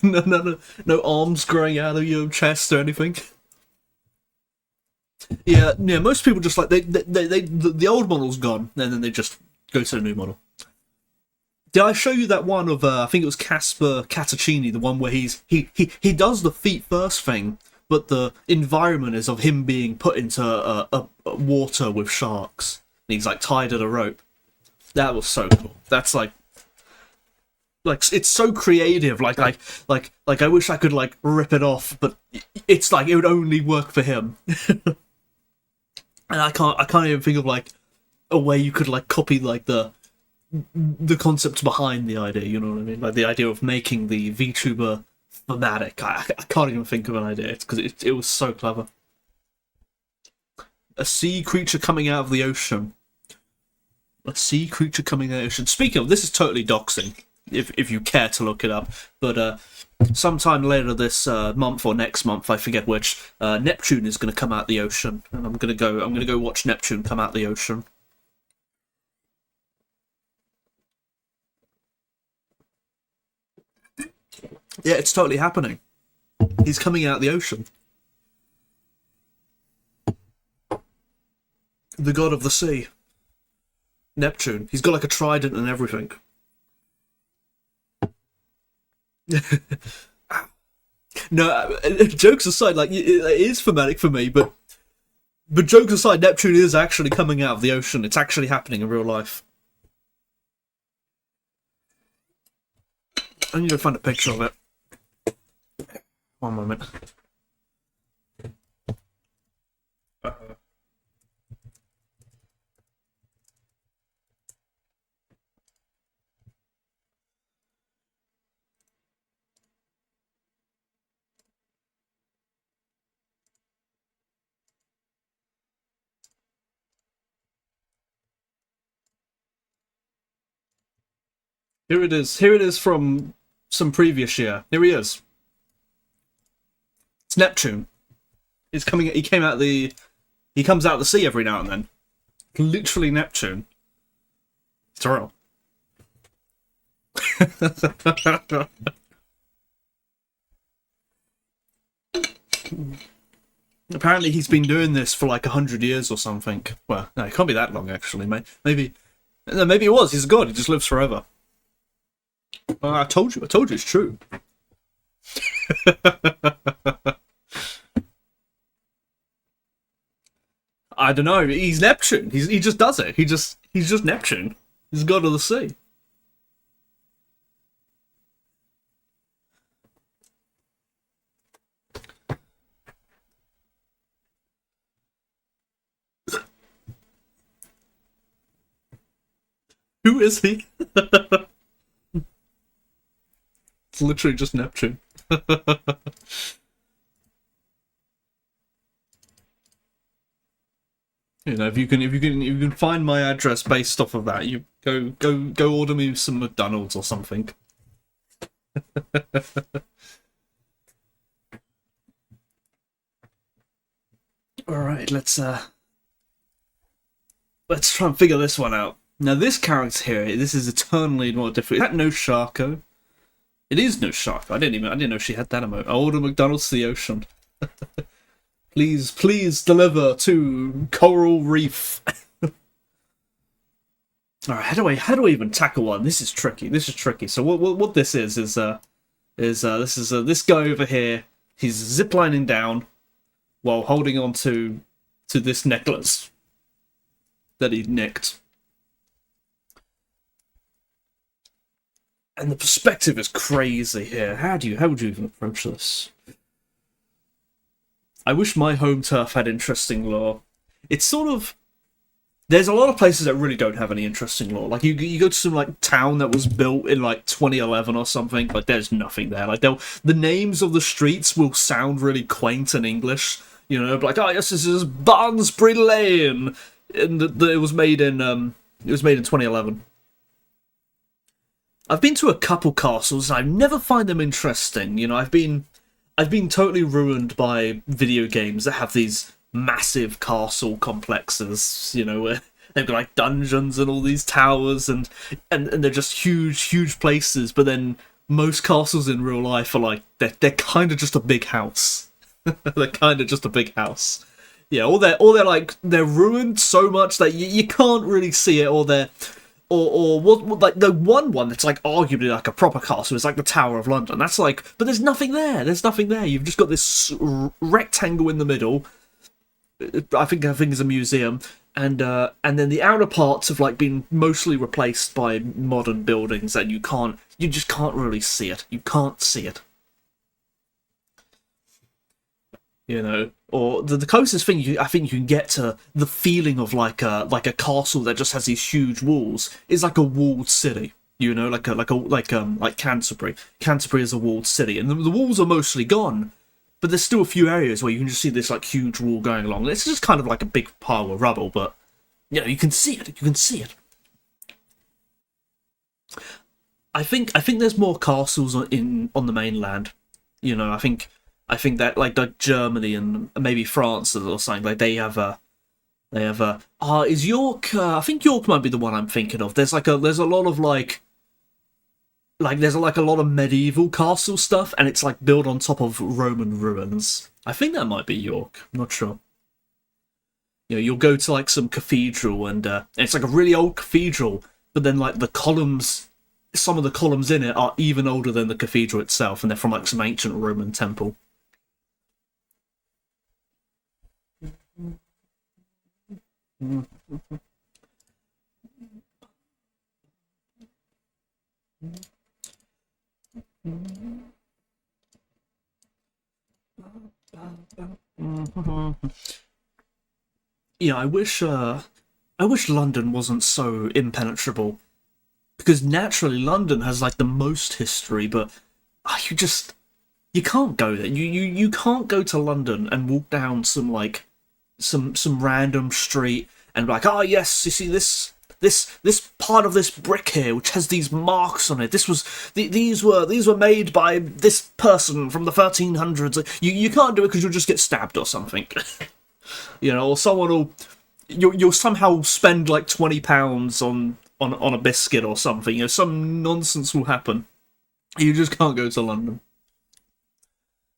no arms growing out of your chest or anything. Yeah. Most people just like the old model's gone, and then they just go to the new model. Did I show you that one of I think it was Casper Cataccini, the one where he does the feet first thing, but the environment is of him being put into a water with sharks. And he's like tied at a rope. That was so cool. That's like it's so creative. Like I wish I could like rip it off, but it's like it would only work for him. And I can't even think of like a way you could like copy like the concepts behind the idea. You know what I mean? Like the idea of making the VTuber thematic. I can't even think of an idea because it was so clever. A sea creature coming out of the ocean. A sea creature coming out of the ocean. Speaking of, this is totally doxing, if you care to look it up. But sometime later this month or next month, I forget which, Neptune is going to come out the ocean, and I'm gonna go watch Neptune come out the ocean. Yeah, it's totally happening. He's coming out the ocean. The god of the sea. Neptune. He's got like a trident and everything. No, jokes aside, like it is thematic for me, but jokes aside, Neptune is actually coming out of the ocean. It's actually happening in real life. I need to find a picture of it. One moment. Here it is. Here it is from some previous year. Here he is. It's Neptune. He's coming. He came out the. He comes out of the sea every now and then. Literally Neptune. It's real. Apparently he's been doing this for like 100 years or something. Well, no, it can't be that long actually. Maybe it was. He's a god. He just lives forever. I told you it's true. I don't know. He's Neptune. He just does it. He's just Neptune. He's the god of the sea. Who is he? It's literally just Neptune. You know, if you can find my address based off of that, you go order me some McDonald's or something. All right, let's try and figure this one out. Now, this character here, this is eternally more difficult. Is that no Sharko? It is no shark. I didn't know she had that emote. I order McDonald's to the ocean. Please deliver to Coral Reef. All right, how do I even tackle one? This is tricky. So what this is this guy over here. He's ziplining down while holding on to this necklace that he nicked. And the perspective is crazy here. How would you even approach this? I wish my home turf had interesting lore. It's sort of... There's a lot of places that really don't have any interesting lore. Like, you go to some, like, town that was built in, like, 2011 or something. Like, there's nothing there. Like, the names of the streets will sound really quaint in English. You know, like, oh, yes, this is Barnsbury Lane! And it was made in 2011. I've been to a couple castles, and I never find them interesting. You know, I've been totally ruined by video games that have these massive castle complexes, you know, where they've got like dungeons and all these towers and they're just huge places, but then most castles in real life are like they're kind of just a big house. They're kind of just a big house. Yeah, or they're like they're ruined so much that you can't really see it, or they're or what like the one that's like arguably like a proper castle is like the Tower of London. That's like, but there's nothing there. You've just got this rectangle in the middle. I think it's a museum, and then the outer parts have like been mostly replaced by modern buildings, and you just can't really see it. You can't see it. You know, or the closest thing I think you can get to the feeling of like a castle that just has these huge walls is like a walled city. You know, like Canterbury. Canterbury is a walled city, and the walls are mostly gone, but there's still a few areas where you can just see this like huge wall going along. It's just kind of like a big pile of rubble, but you know, you can see it. You can see it. I think there's more castles on the mainland. You know, I think that like Germany and maybe France or something, like they have a is York I think York might be the one I'm thinking of. There's a lot of there's like a lot of medieval castle stuff, and it's like built on top of Roman ruins. I think that might be York. I'm not sure. You know, you'll go to like some cathedral and it's like a really old cathedral, but then like the columns, some of the columns in it are even older than the cathedral itself, and they're from like some ancient Roman temple. Yeah, I wish London wasn't so impenetrable, because naturally London has like the most history, but you can't go there. You can't go to London and walk down some like some random street and be like, oh yes, you see this part of this brick here which has these marks on it. These were made by this person from the 1300s. You can't do it because you'll just get stabbed or something. You know, or someone will you'll somehow spend like £20 on a biscuit or something. You know, some nonsense will happen. You just can't go to London.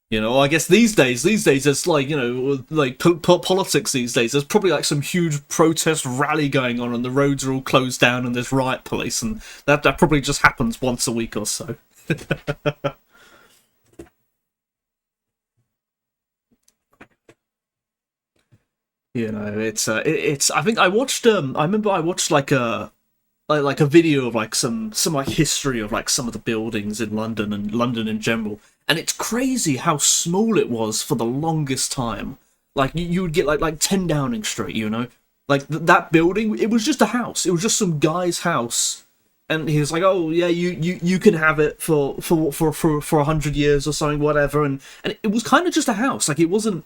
You know, I guess these days there's like, you know, like politics these days. There's probably like some huge protest rally going on, and the roads are all closed down, and there's riot police, and that probably just happens once a week or so. You know, it's I think I watched I remember I watched like a video of like some like history of like some of the buildings in London and London in general, and it's crazy how small it was for the longest time. Like you would get like 10 Downing Street, you know, like that building. It was just a house. It was just some guy's house, and he was like, "Oh yeah, you can have it for 100 years or something, whatever." And it was kind of just a house. Like it wasn't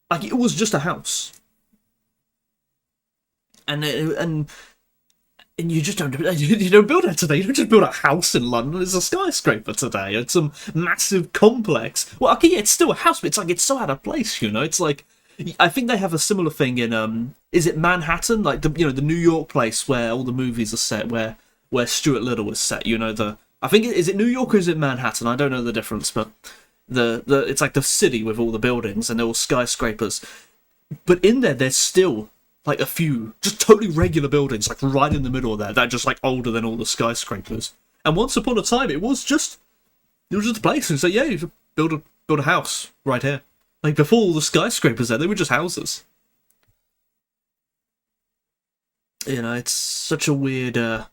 like it was just a house, and you just don't build it today. You don't just build a house in London. It's a skyscraper today. It's some massive complex. Well, okay, yeah, it's still a house, but it's like it's so out of place. You know, it's like I think they have a similar thing in is it Manhattan? Like the New York place where all the movies are set, where Stuart Little is set. You know, the I think is it New York or is it Manhattan? I don't know the difference, but the it's like the city with all the buildings and they're all skyscrapers. But in there, there's still like a few just totally regular buildings, like right in the middle of there, that are just like older than all the skyscrapers. And once upon a time, it was just a place. And so yeah, you should build a house right here. Like before all the skyscrapers there, they were just houses. You know, it's such a weird. You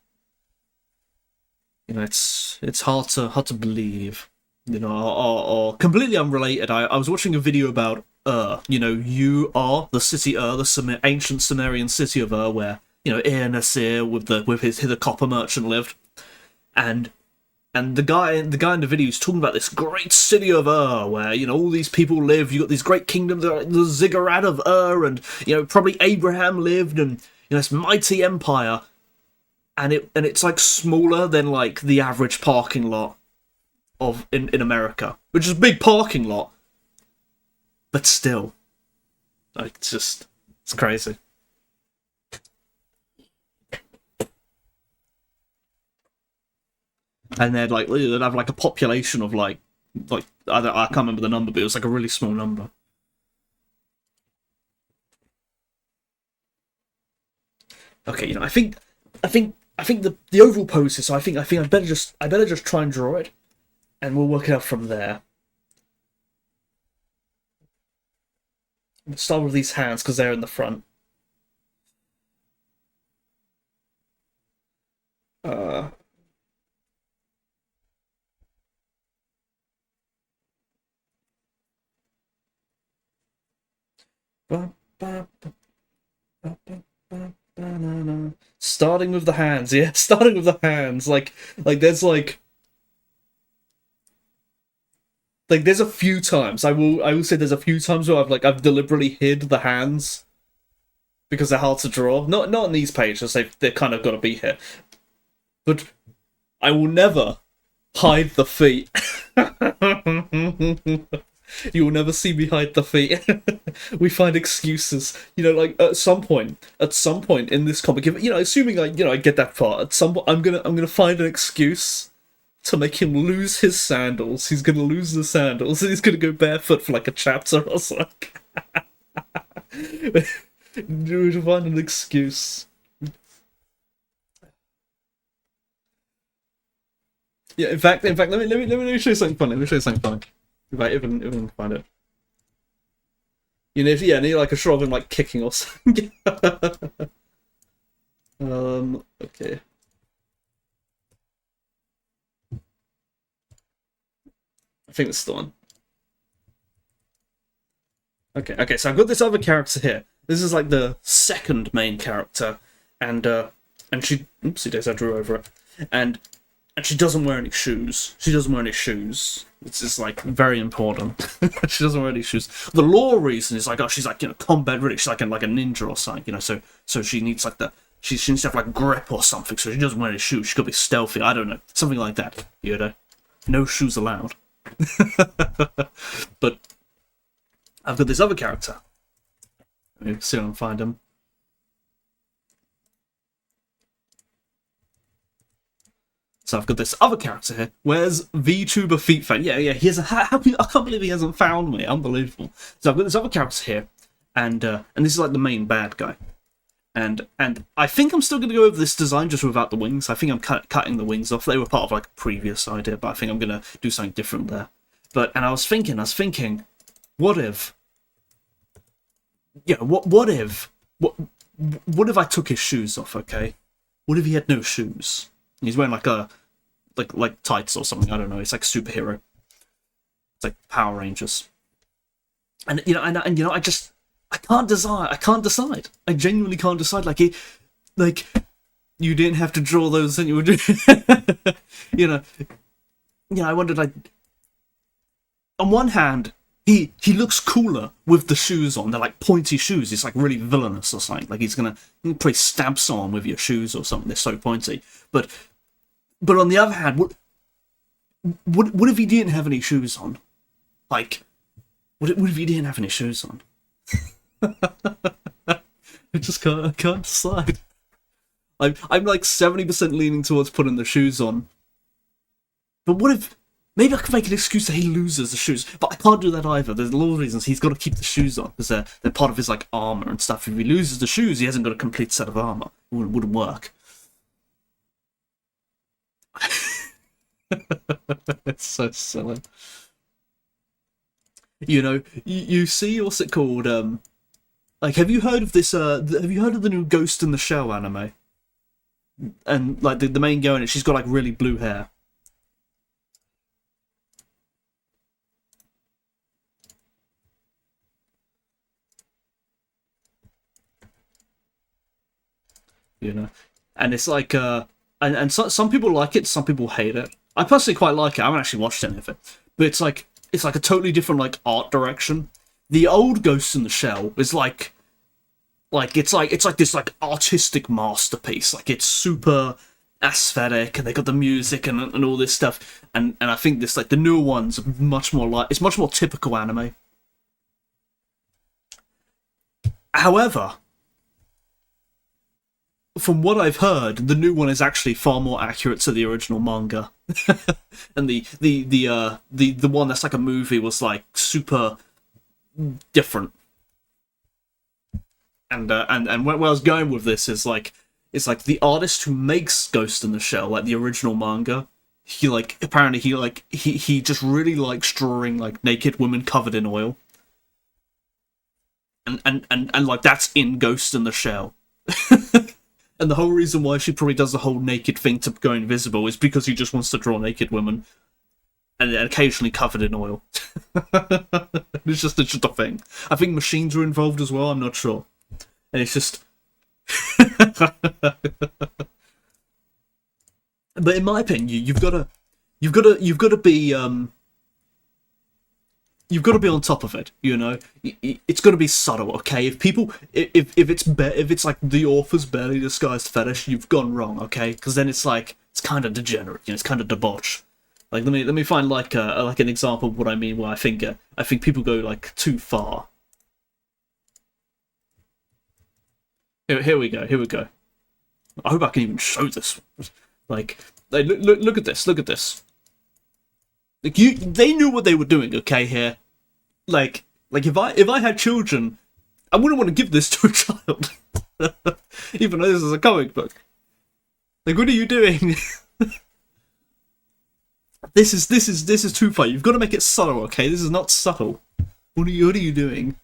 know, it's hard to believe. You know, or completely unrelated. I was watching a video about you know, the city the ancient Sumerian city of where you know Nasir with the copper merchant lived, and the guy in the video is talking about this great city of where you know all these people live. You got these great kingdoms, the ziggurat of and you know probably Abraham lived, and you know this mighty empire, and it's like smaller than like the average parking lot of in America, which is a big parking lot, but still, like it's crazy. And they'd have like a population of like I can't remember the number, but it was like a really small number. Okay, you know, I think the overall pose is. So I think I better just try and draw it, and we'll work it out from there. We'll start with these hands because they're in the front. Uh, ba, ba, ba, ba, ba, ba, ba, starting with the hands, yeah. Starting with the hands, there's there's a few times I will say there's a few times where I've deliberately hid the hands because they're hard to draw. Not on these pages, they've kind of got to be here. But I will never hide the feet. You will never see me hide the feet. We find excuses. You know, like at some point in this comic, you know, assuming I get that far, at some point I'm gonna find an excuse to make him lose his sandals. He's gonna lose the sandals and he's gonna go barefoot for like a chapter or something. To find an excuse. Yeah, in fact, let me show you something funny. Let me show you something funny. If I even find it. You need like a shot of him like kicking or something. Okay. I think that's the one. Okay, so I've got this other character here. This is like the second main character, and she, oopsie days, I drew over it, and she doesn't wear any shoes. She doesn't wear any shoes. It's just like very important. She doesn't wear any shoes. The lore reason is like, oh, she's like, you know, combat ready. She's like a ninja or something, you know. So she needs like she needs to have like grip or something. So she doesn't wear any shoes. She could be stealthy. I don't know, something like that. You know, no shoes allowed. But I've got this other character. Let me see if I can find him. So I've got this other character here. Where's VTuber Feet Fan? Yeah, he has I can't believe he hasn't found me. Unbelievable. So I've got this other character here, and this is like the main bad guy. And I think I'm still going to go over this design just without the wings. I think I'm cutting the wings off. They were part of like a previous idea, but I think I'm going to do something different there. And I was thinking, what if? Yeah, what if I took his shoes off? Okay, what if he had no shoes? He's wearing like tights or something. I don't know. It's like a superhero. It's like Power Rangers. And you know, and you know, I can't decide. I genuinely can't decide. Like you didn't have to draw those, and you would, you know. Yeah, I wondered. Like, on one hand, he looks cooler with the shoes on. They're like pointy shoes. It's like really villainous or something. Like he's gonna probably stab someone with your shoes or something. They're so pointy. But on the other hand, what if he didn't have any shoes on? Like, what if he didn't have any shoes on? I can't decide. I'm like 70% leaning towards putting the shoes on, But what if maybe I could make an excuse that he loses the shoes, but I can't do that either. There's a lot of reasons he's got to keep the shoes on because they're part of his like armor and stuff. If he loses the shoes, he hasn't got a complete set of armor. It wouldn't work. It's so silly. You see what's it called? Like, have you heard of this? Have you heard of the new Ghost in the Shell anime? And like the main girl in it, she's got like really blue hair. And it's like and some people like it, some people hate it. I personally quite like it. I haven't actually watched any of it, but it's like a totally different like art direction. The old Ghost in the Shell is it's like this like artistic masterpiece. Like it's super aesthetic, and they got the music and all this stuff. And I think this like the newer ones are much more like it's much more typical anime. However, from what I've heard, the new one is actually far more accurate to the original manga, and the one that's like a movie was like super different. And where I was going with this is like it's like the artist who makes Ghost in the Shell, like the original manga. He like apparently he just really likes drawing like naked women covered in oil, and like that's in Ghost in the Shell. And the whole reason why she probably does the whole naked thing to go invisible is because he just wants to draw naked women, and occasionally covered in oil. It's just a thing. I think machines are involved as well. I'm not sure, and it's just. But in my opinion, you've got to be you've got to be on top of it. It's got to be subtle, okay? If it's like the author's barely disguised fetish, you've gone wrong, okay? Because then it's like it's kind of degenerate, it's kind of debauch. Like let me find like an example of what I mean. Where I think people go like too far. Here we go. Here we go. I hope I can even show this. Like look at this. Look at this. Like they knew what they were doing, okay? Here, like if I had children, I wouldn't want to give this to a child, even though this is a comic book. Like, what are you doing? This is too far. You've got to make it subtle, okay? This is not subtle. What are you doing?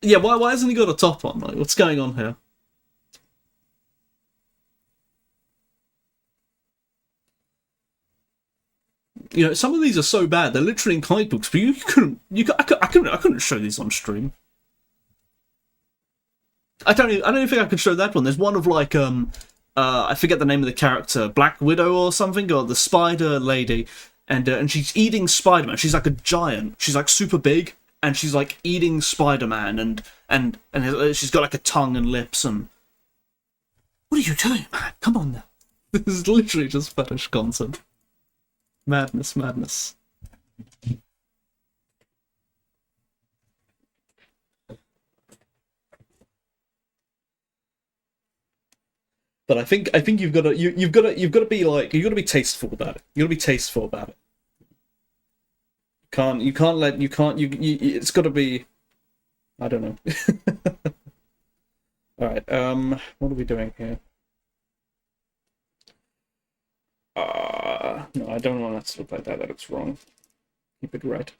Yeah, why hasn't he got a top on? Like, what's going on here? Some of these are so bad they're literally in comic books, but I couldn't show these on stream. I don't even think I could show that one. There's one of like I forget the name of the character, Black Widow or something, or the Spider Lady, and she's eating Spider-Man. She's like a giant. She's like super big, and she's like eating Spider-Man, and she's got like a tongue and lips. And what are you doing, man? Come on now. This is literally just fetish content. Madness, madness. But I think you've got to be like you've got to be tasteful about it. You got to be tasteful about it. You can't let it's got to be. I don't know. All right. What are we doing here? No, I don't want that to look like that. That looks wrong. Keep it right.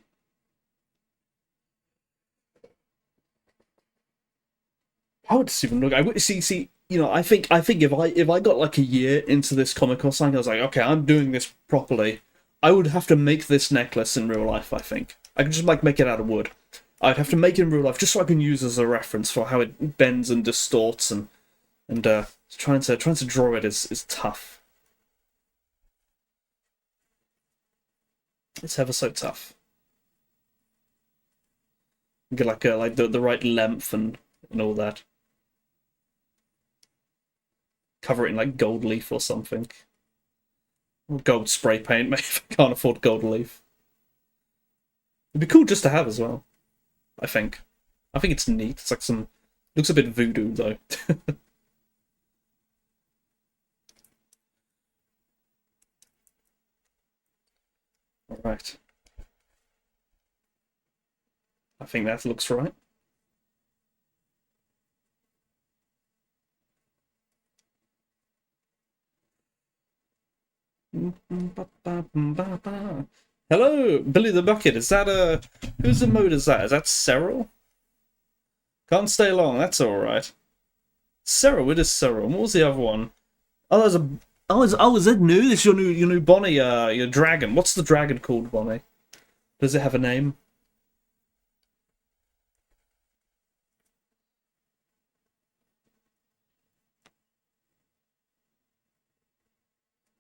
How would this even look? I would see. I think if I got like a year into this comic or something, I was like, okay, I'm doing this properly. I would have to make this necklace in real life. I think I could just like make it out of wood. I'd have to make it in real life just so I can use as a reference for how it bends and distorts and trying to draw it is tough. It's ever so tough. Get like the right length and all that. Cover it in like gold leaf or something. Or gold spray paint, maybe if I can't afford gold leaf. It'd be cool just to have as well. I think. I think it's neat. It's like looks a bit voodoo though. Alright. I think that looks right. Hello, Billy the Bucket. Is that whose emote is that? Is that Cyril? Can't stay long. That's all right. Cyril, it is Cyril. What was the other one? Oh, there's a. Is that new? This is your new Bonnie, your dragon. What's the dragon called, Bonnie? Does it have a name?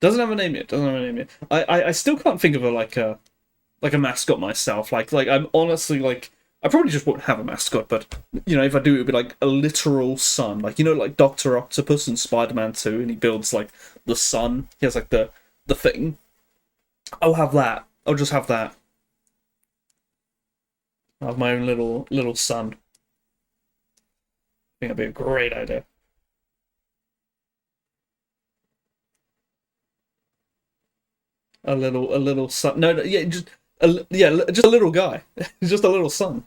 Doesn't have a name yet. Doesn't have a name yet. I still can't think of a mascot myself. Like I'm honestly like I probably just won't have a mascot, but if I do, it would be like a literal sun. Like like Doctor Octopus in Spider-Man 2, and he builds like the sun. He has like the thing. I'll have that. I'll just have that. I'll have my own little sun. I think that'd be a great idea. A little son. No, no, yeah, just a little guy. Just a little son.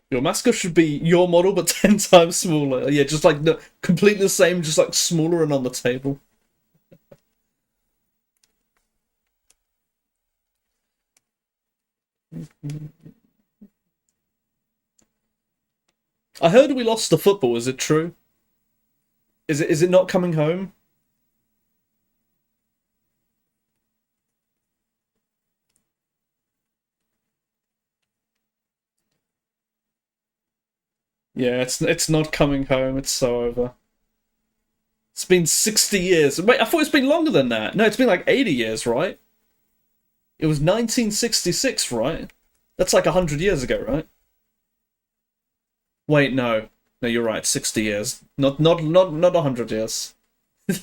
Your mascot should be your model, but 10 times smaller. Yeah, just like completely the same, just like smaller and on the table. I heard we lost the football. Is it true? Is it not coming home? Yeah, it's not coming home. It's so over. It's been 60 years. Wait, I thought it's been longer than that. No, it's been like 80 years, right? It was 1966, right? That's like 100 years ago, right? Wait, no. No, you're right. 60 years. Not 100 years.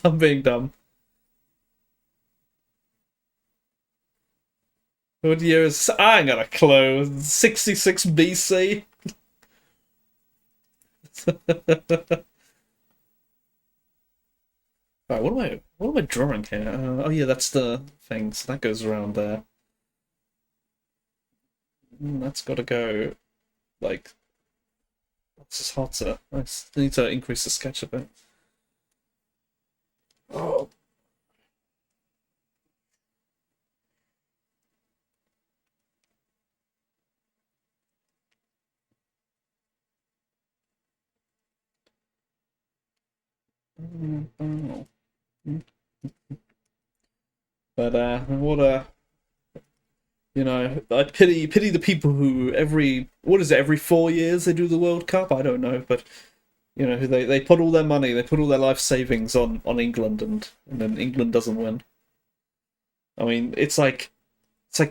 I'm being dumb. What year is... I ain't got a clue. 66 BC? Right, what am I drawing here? Oh yeah, that's the thing. So that goes around there. That's got to go like this is hotter. I need to increase the sketch a bit. Oh. But what a I pity the people who every 4 years they do the World Cup. I don't know, but they put all their money, they put all their life savings on England, and then England doesn't win. I mean, it's like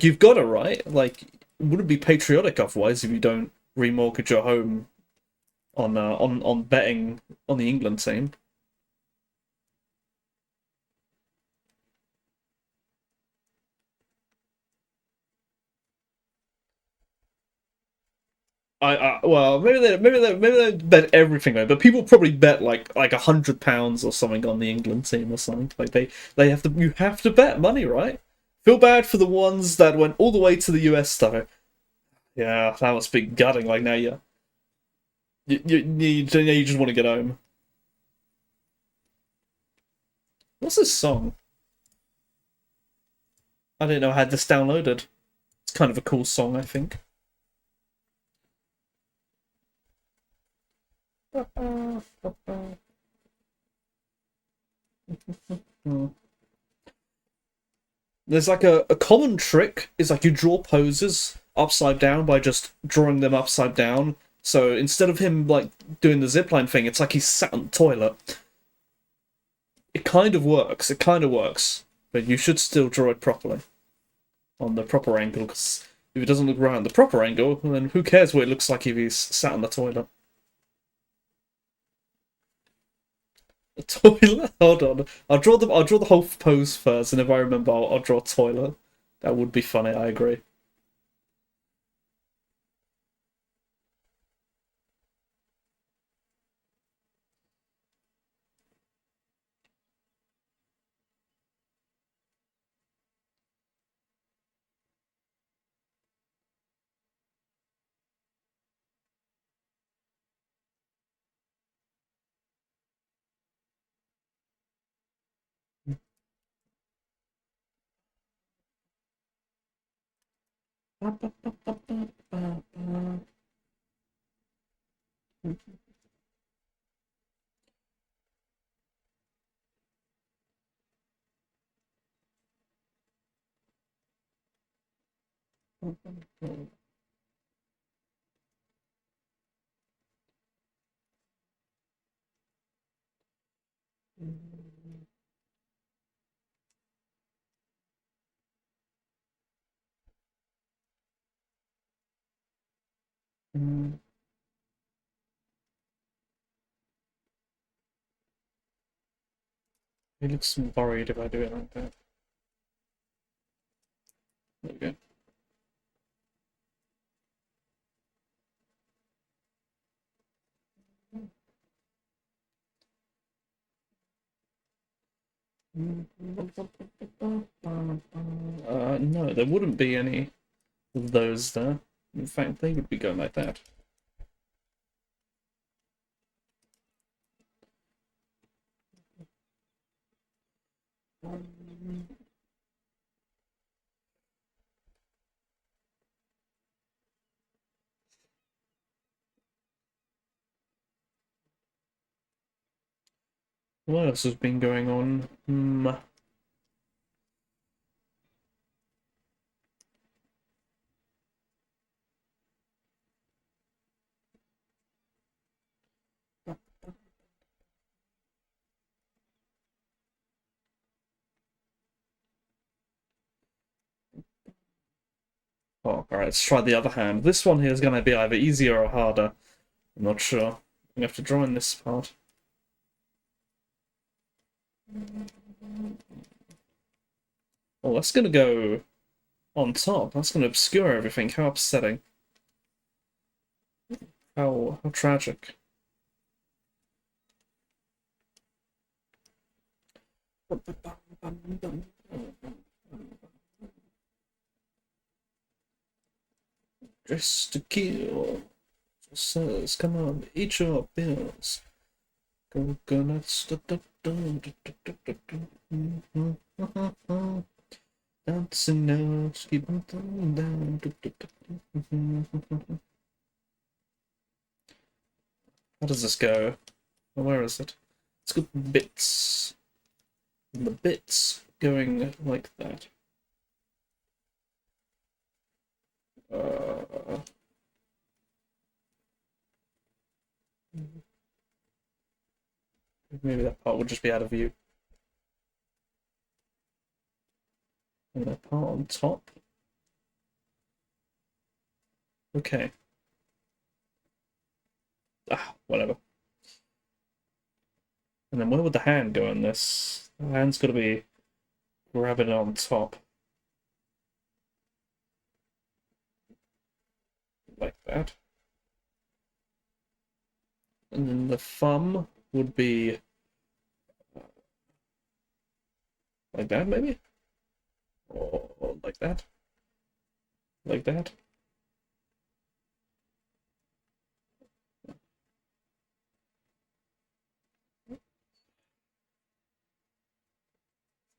you've got it right. Like, it wouldn't be patriotic otherwise if you don't remortgage your home on betting on the England team. Well, maybe they bet everything though, but people probably bet like £100 or something on the England team or something. Like you have to bet money, right? Feel bad for the ones that went all the way to the US though. Yeah, that must be gutting. Like now you just want to get home. What's this song? I didn't know I had this downloaded. It's kind of a cool song, I think. There's like a common trick is like you draw poses upside down by just drawing them upside down. So instead of him like doing the zipline thing, it's like he's sat on the toilet. It kind of works. It kind of works, but you should still draw it properly on the proper angle. Because if it doesn't look right on the proper angle, then who cares what it looks like if he's sat on the toilet? A toilet? Hold on. I'll draw the whole pose first, and if I remember, I'll draw toilet. That would be funny. I agree. He looks worried if I do it like that. There we go. No, there wouldn't be any of those there. In fact, they would be going like that. What else has been going on? Oh, alright, let's try the other hand. This one here is going to be either easier or harder. I'm not sure. I'm going to have to draw in this part. Oh, that's going to go on top. That's going to obscure everything. How upsetting. How tragic. Dress to kill. Says, come on, eat your bills. Coconuts. Dancing now, keep them down. How does this go? Where is it? It's got bits. And the bits going like that. Maybe that part would just be out of view. And that part on top. Okay. Ah, whatever. And then where would the hand go in this? The hand's got to be grabbing it on top. Like that. And then the thumb would be like that, maybe? Or like that? Like that?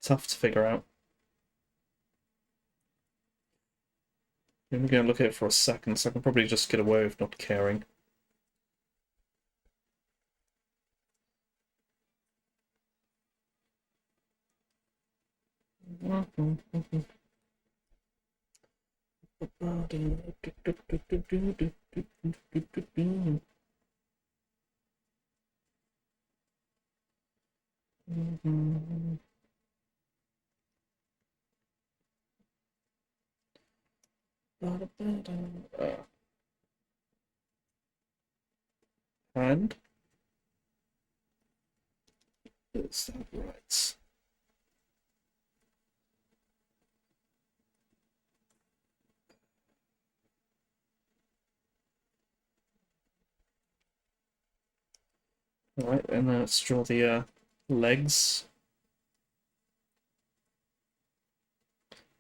Tough to figure out. I'm going to look at it for a second, so I can probably just get away with not caring. And is that right? Alright, and then let's draw the legs.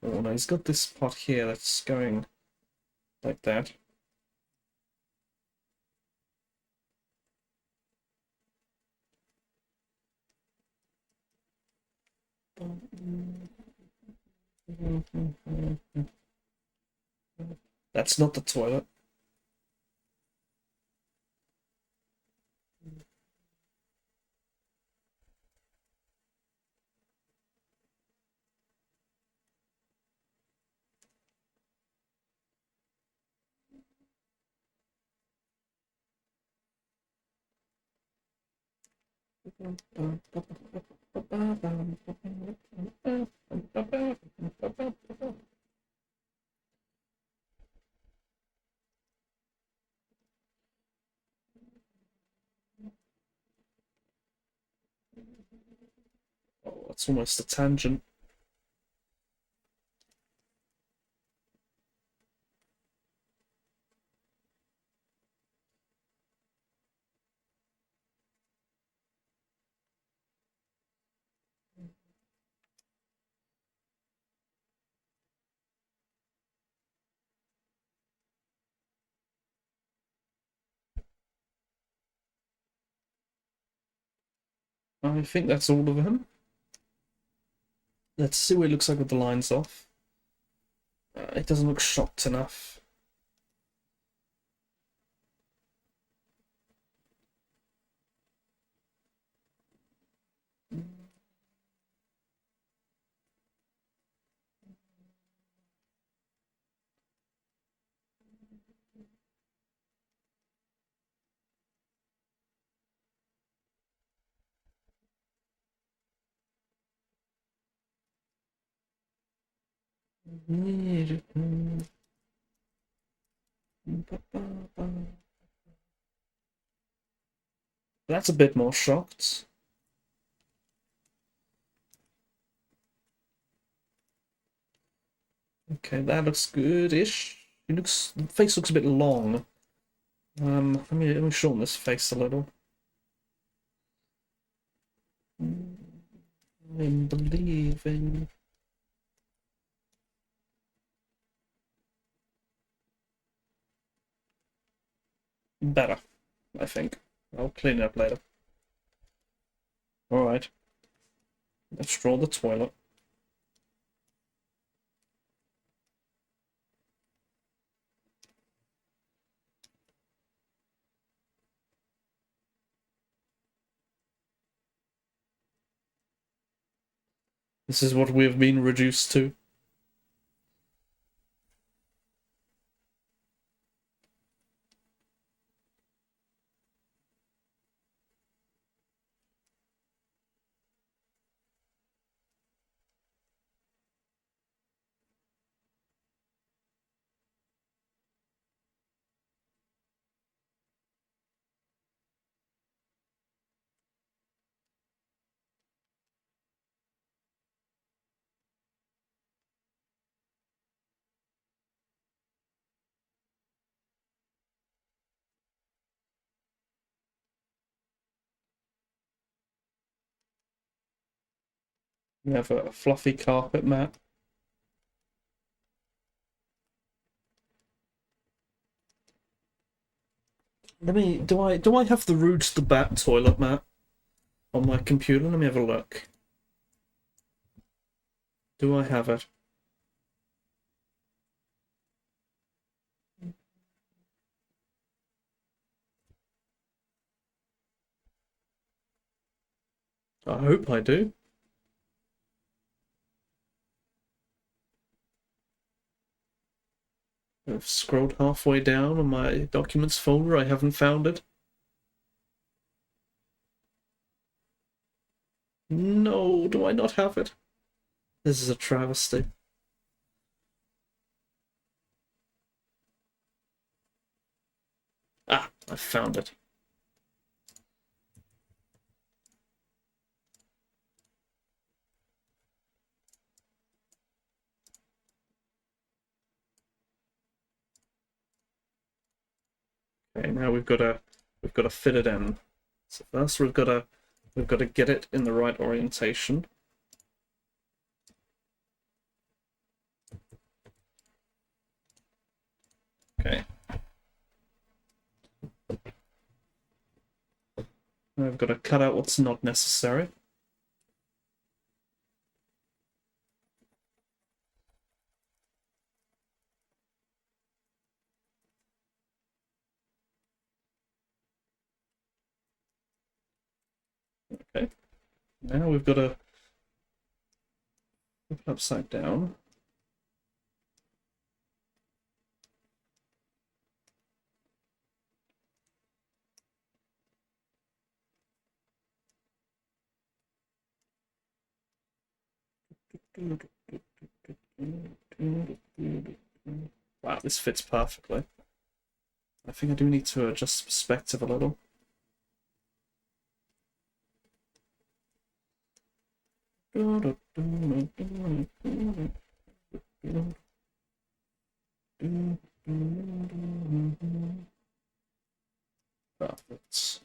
Oh no, he's got this part here that's going like that. That's not the toilet. Oh, that's almost a tangent. I think that's all of them. Let's see what it looks like with the lines off. It doesn't look shocked enough. That's a bit more shocked. Okay, that looks good-ish. It looks, the face looks a bit long. Let me shorten this face a little. I'm believing. Better, I think. I'll clean it up later. Alright. Let's draw the toilet. This is what we've been reduced to. We have a fluffy carpet mat. Do I have the Rouge the Bat toilet mat on my computer? Let me have a look. Do I have it? I hope I do. I've scrolled halfway down on my documents folder. I haven't found it. No, do I not have it? This is a travesty. Ah, I found it. Okay, now we've got to fit it in. So first we've got to get it in the right orientation. Okay. Now I've got to cut out what's not necessary. Okay. Now we've got to flip it upside down. Wow, this fits perfectly. I think I do need to adjust the perspective a little. Perfect.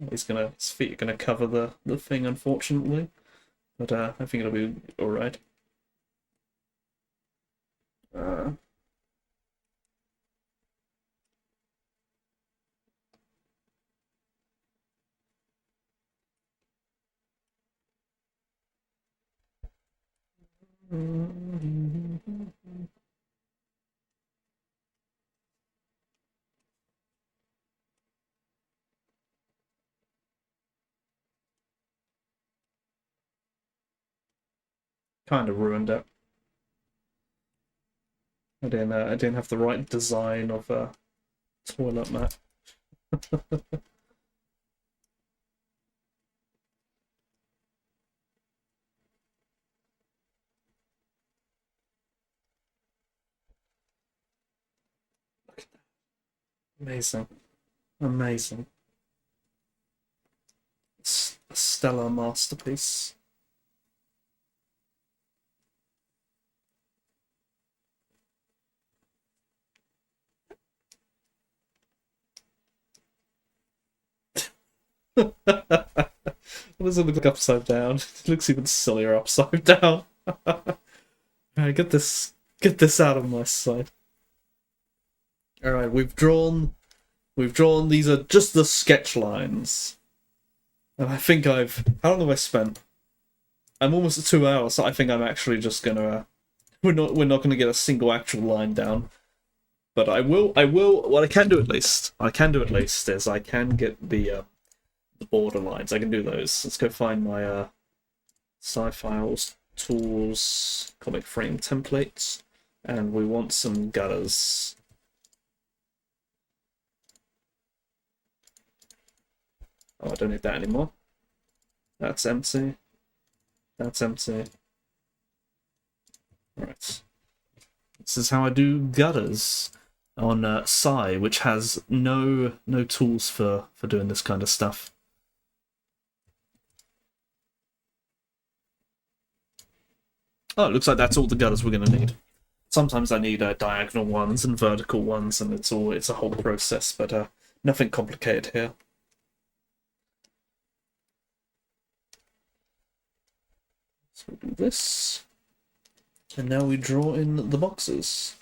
His feet are gonna cover the thing, unfortunately, but I think it'll be all right. Kind of ruined it. I didn't have the right design of a toilet mat. Amazing. Amazing. A stellar masterpiece. What does it look like upside down? It looks even sillier upside down. Alright, get this out of my sight. Alright, we've drawn these are just the sketch lines. And I think how long have I spent? I'm almost at 2 hours, so I think I'm actually just gonna we're not gonna get a single actual line down. But I will what I can do at least is I can get the border lines. I can do those. Let's go find my sci-files, tools, comic frame templates, and we want some gutters. Oh, I don't need that anymore. That's empty. That's empty. Right. This is how I do gutters on Psy, which has no tools for doing this kind of stuff. Oh, it looks like that's all the gutters we're going to need. Sometimes I need diagonal ones and vertical ones, and it's a whole process, but nothing complicated here. So we'll do this, and now we draw in the boxes,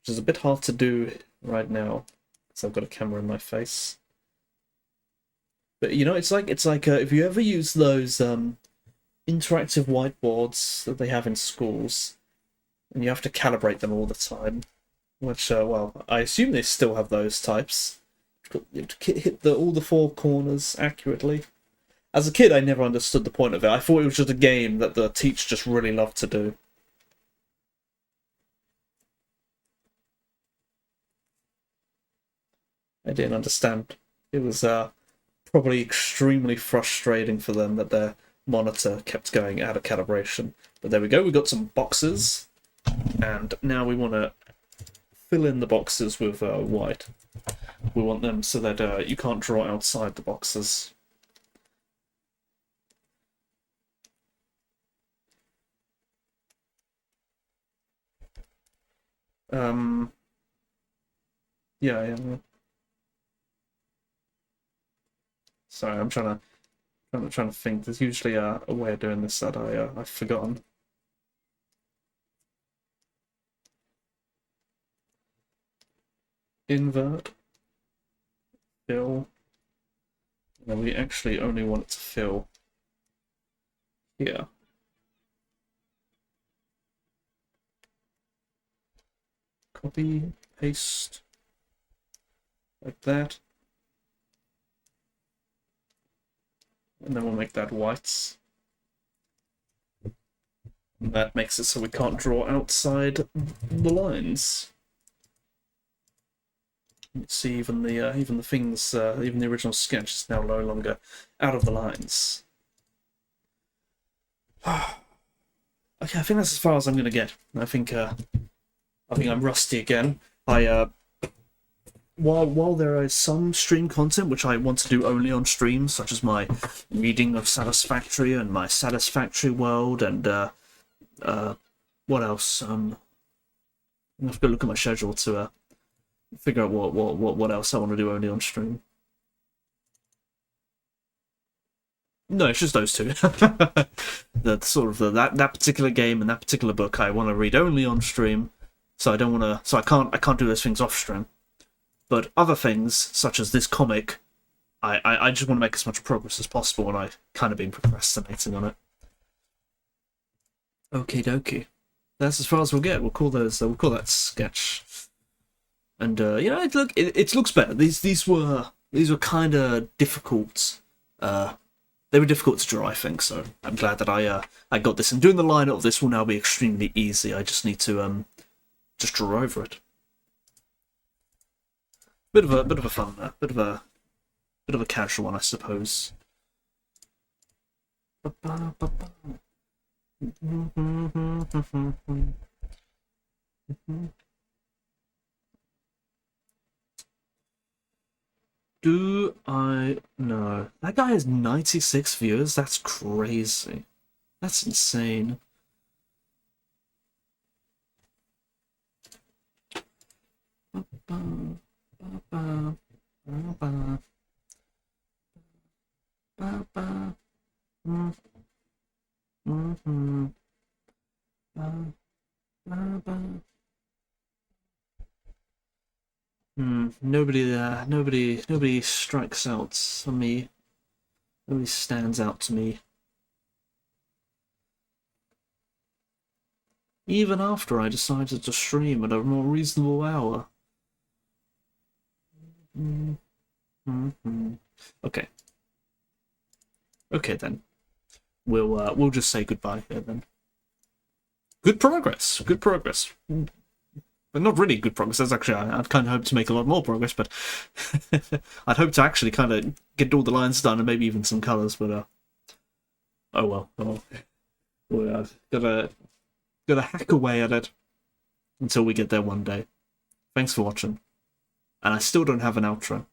which is a bit hard to do right now because I've got a camera in my face. But you know, it's like if you ever use those interactive whiteboards that they have in schools, and you have to calibrate them all the time. Which, well, I assume they still have those types. You have to hit all the four corners accurately. As a kid, I never understood the point of it. I thought it was just a game that the teacher just really loved to do. I didn't understand. It was probably extremely frustrating for them that their monitor kept going out of calibration. But there we go, we got some boxes, and now we want to fill in the boxes with white. We want them so that you can't draw outside the boxes. Yeah. Sorry, I'm trying to think. There's usually a way of doing this that I've forgotten. Invert, fill, and then we actually only want it to fill here. Copy, paste, like that. And then we'll make that white. And that makes it so we can't draw outside the lines. Let's see, even the things, even the original sketch is now no longer out of the lines. Okay, I think that's as far as I'm gonna get. I think I'm rusty again. While there is some stream content which I want to do only on stream, such as my reading of Satisfactory and my Satisfactory World, and what else? I have to go look at my schedule to figure out what else I want to do only on stream. No, it's just those two. The sort of that particular game and that particular book I want to read only on stream, so I don't want to. So I can't do those things off stream. But other things, such as this comic, I just want to make as much progress as possible, and I've kind of been procrastinating on it. Okie dokie. That's as far as we'll get. We'll call that sketch. And you know, it looks better. These were kind of difficult. They were difficult to draw, I think. So I'm glad that I got this. And doing the line of this will now be extremely easy. I just need to just draw over it. Bit of a fun, bit of a casual one, I suppose. Do I know? That guy has 96 viewers? That's crazy. That's insane. Nobody strikes out for me. Nobody stands out to me. Even after I decided to stream at a more reasonable hour. Okay. Okay then. We'll just say goodbye here then. Good progress. Good progress. But not really good progress. That's actually, I'd kind of hope to make a lot more progress, but I'd hope to actually kind of get all the lines done and maybe even some colours, but oh well. I've gotta hack away at it until we get there one day. Thanks for watching. And I still don't have an outro.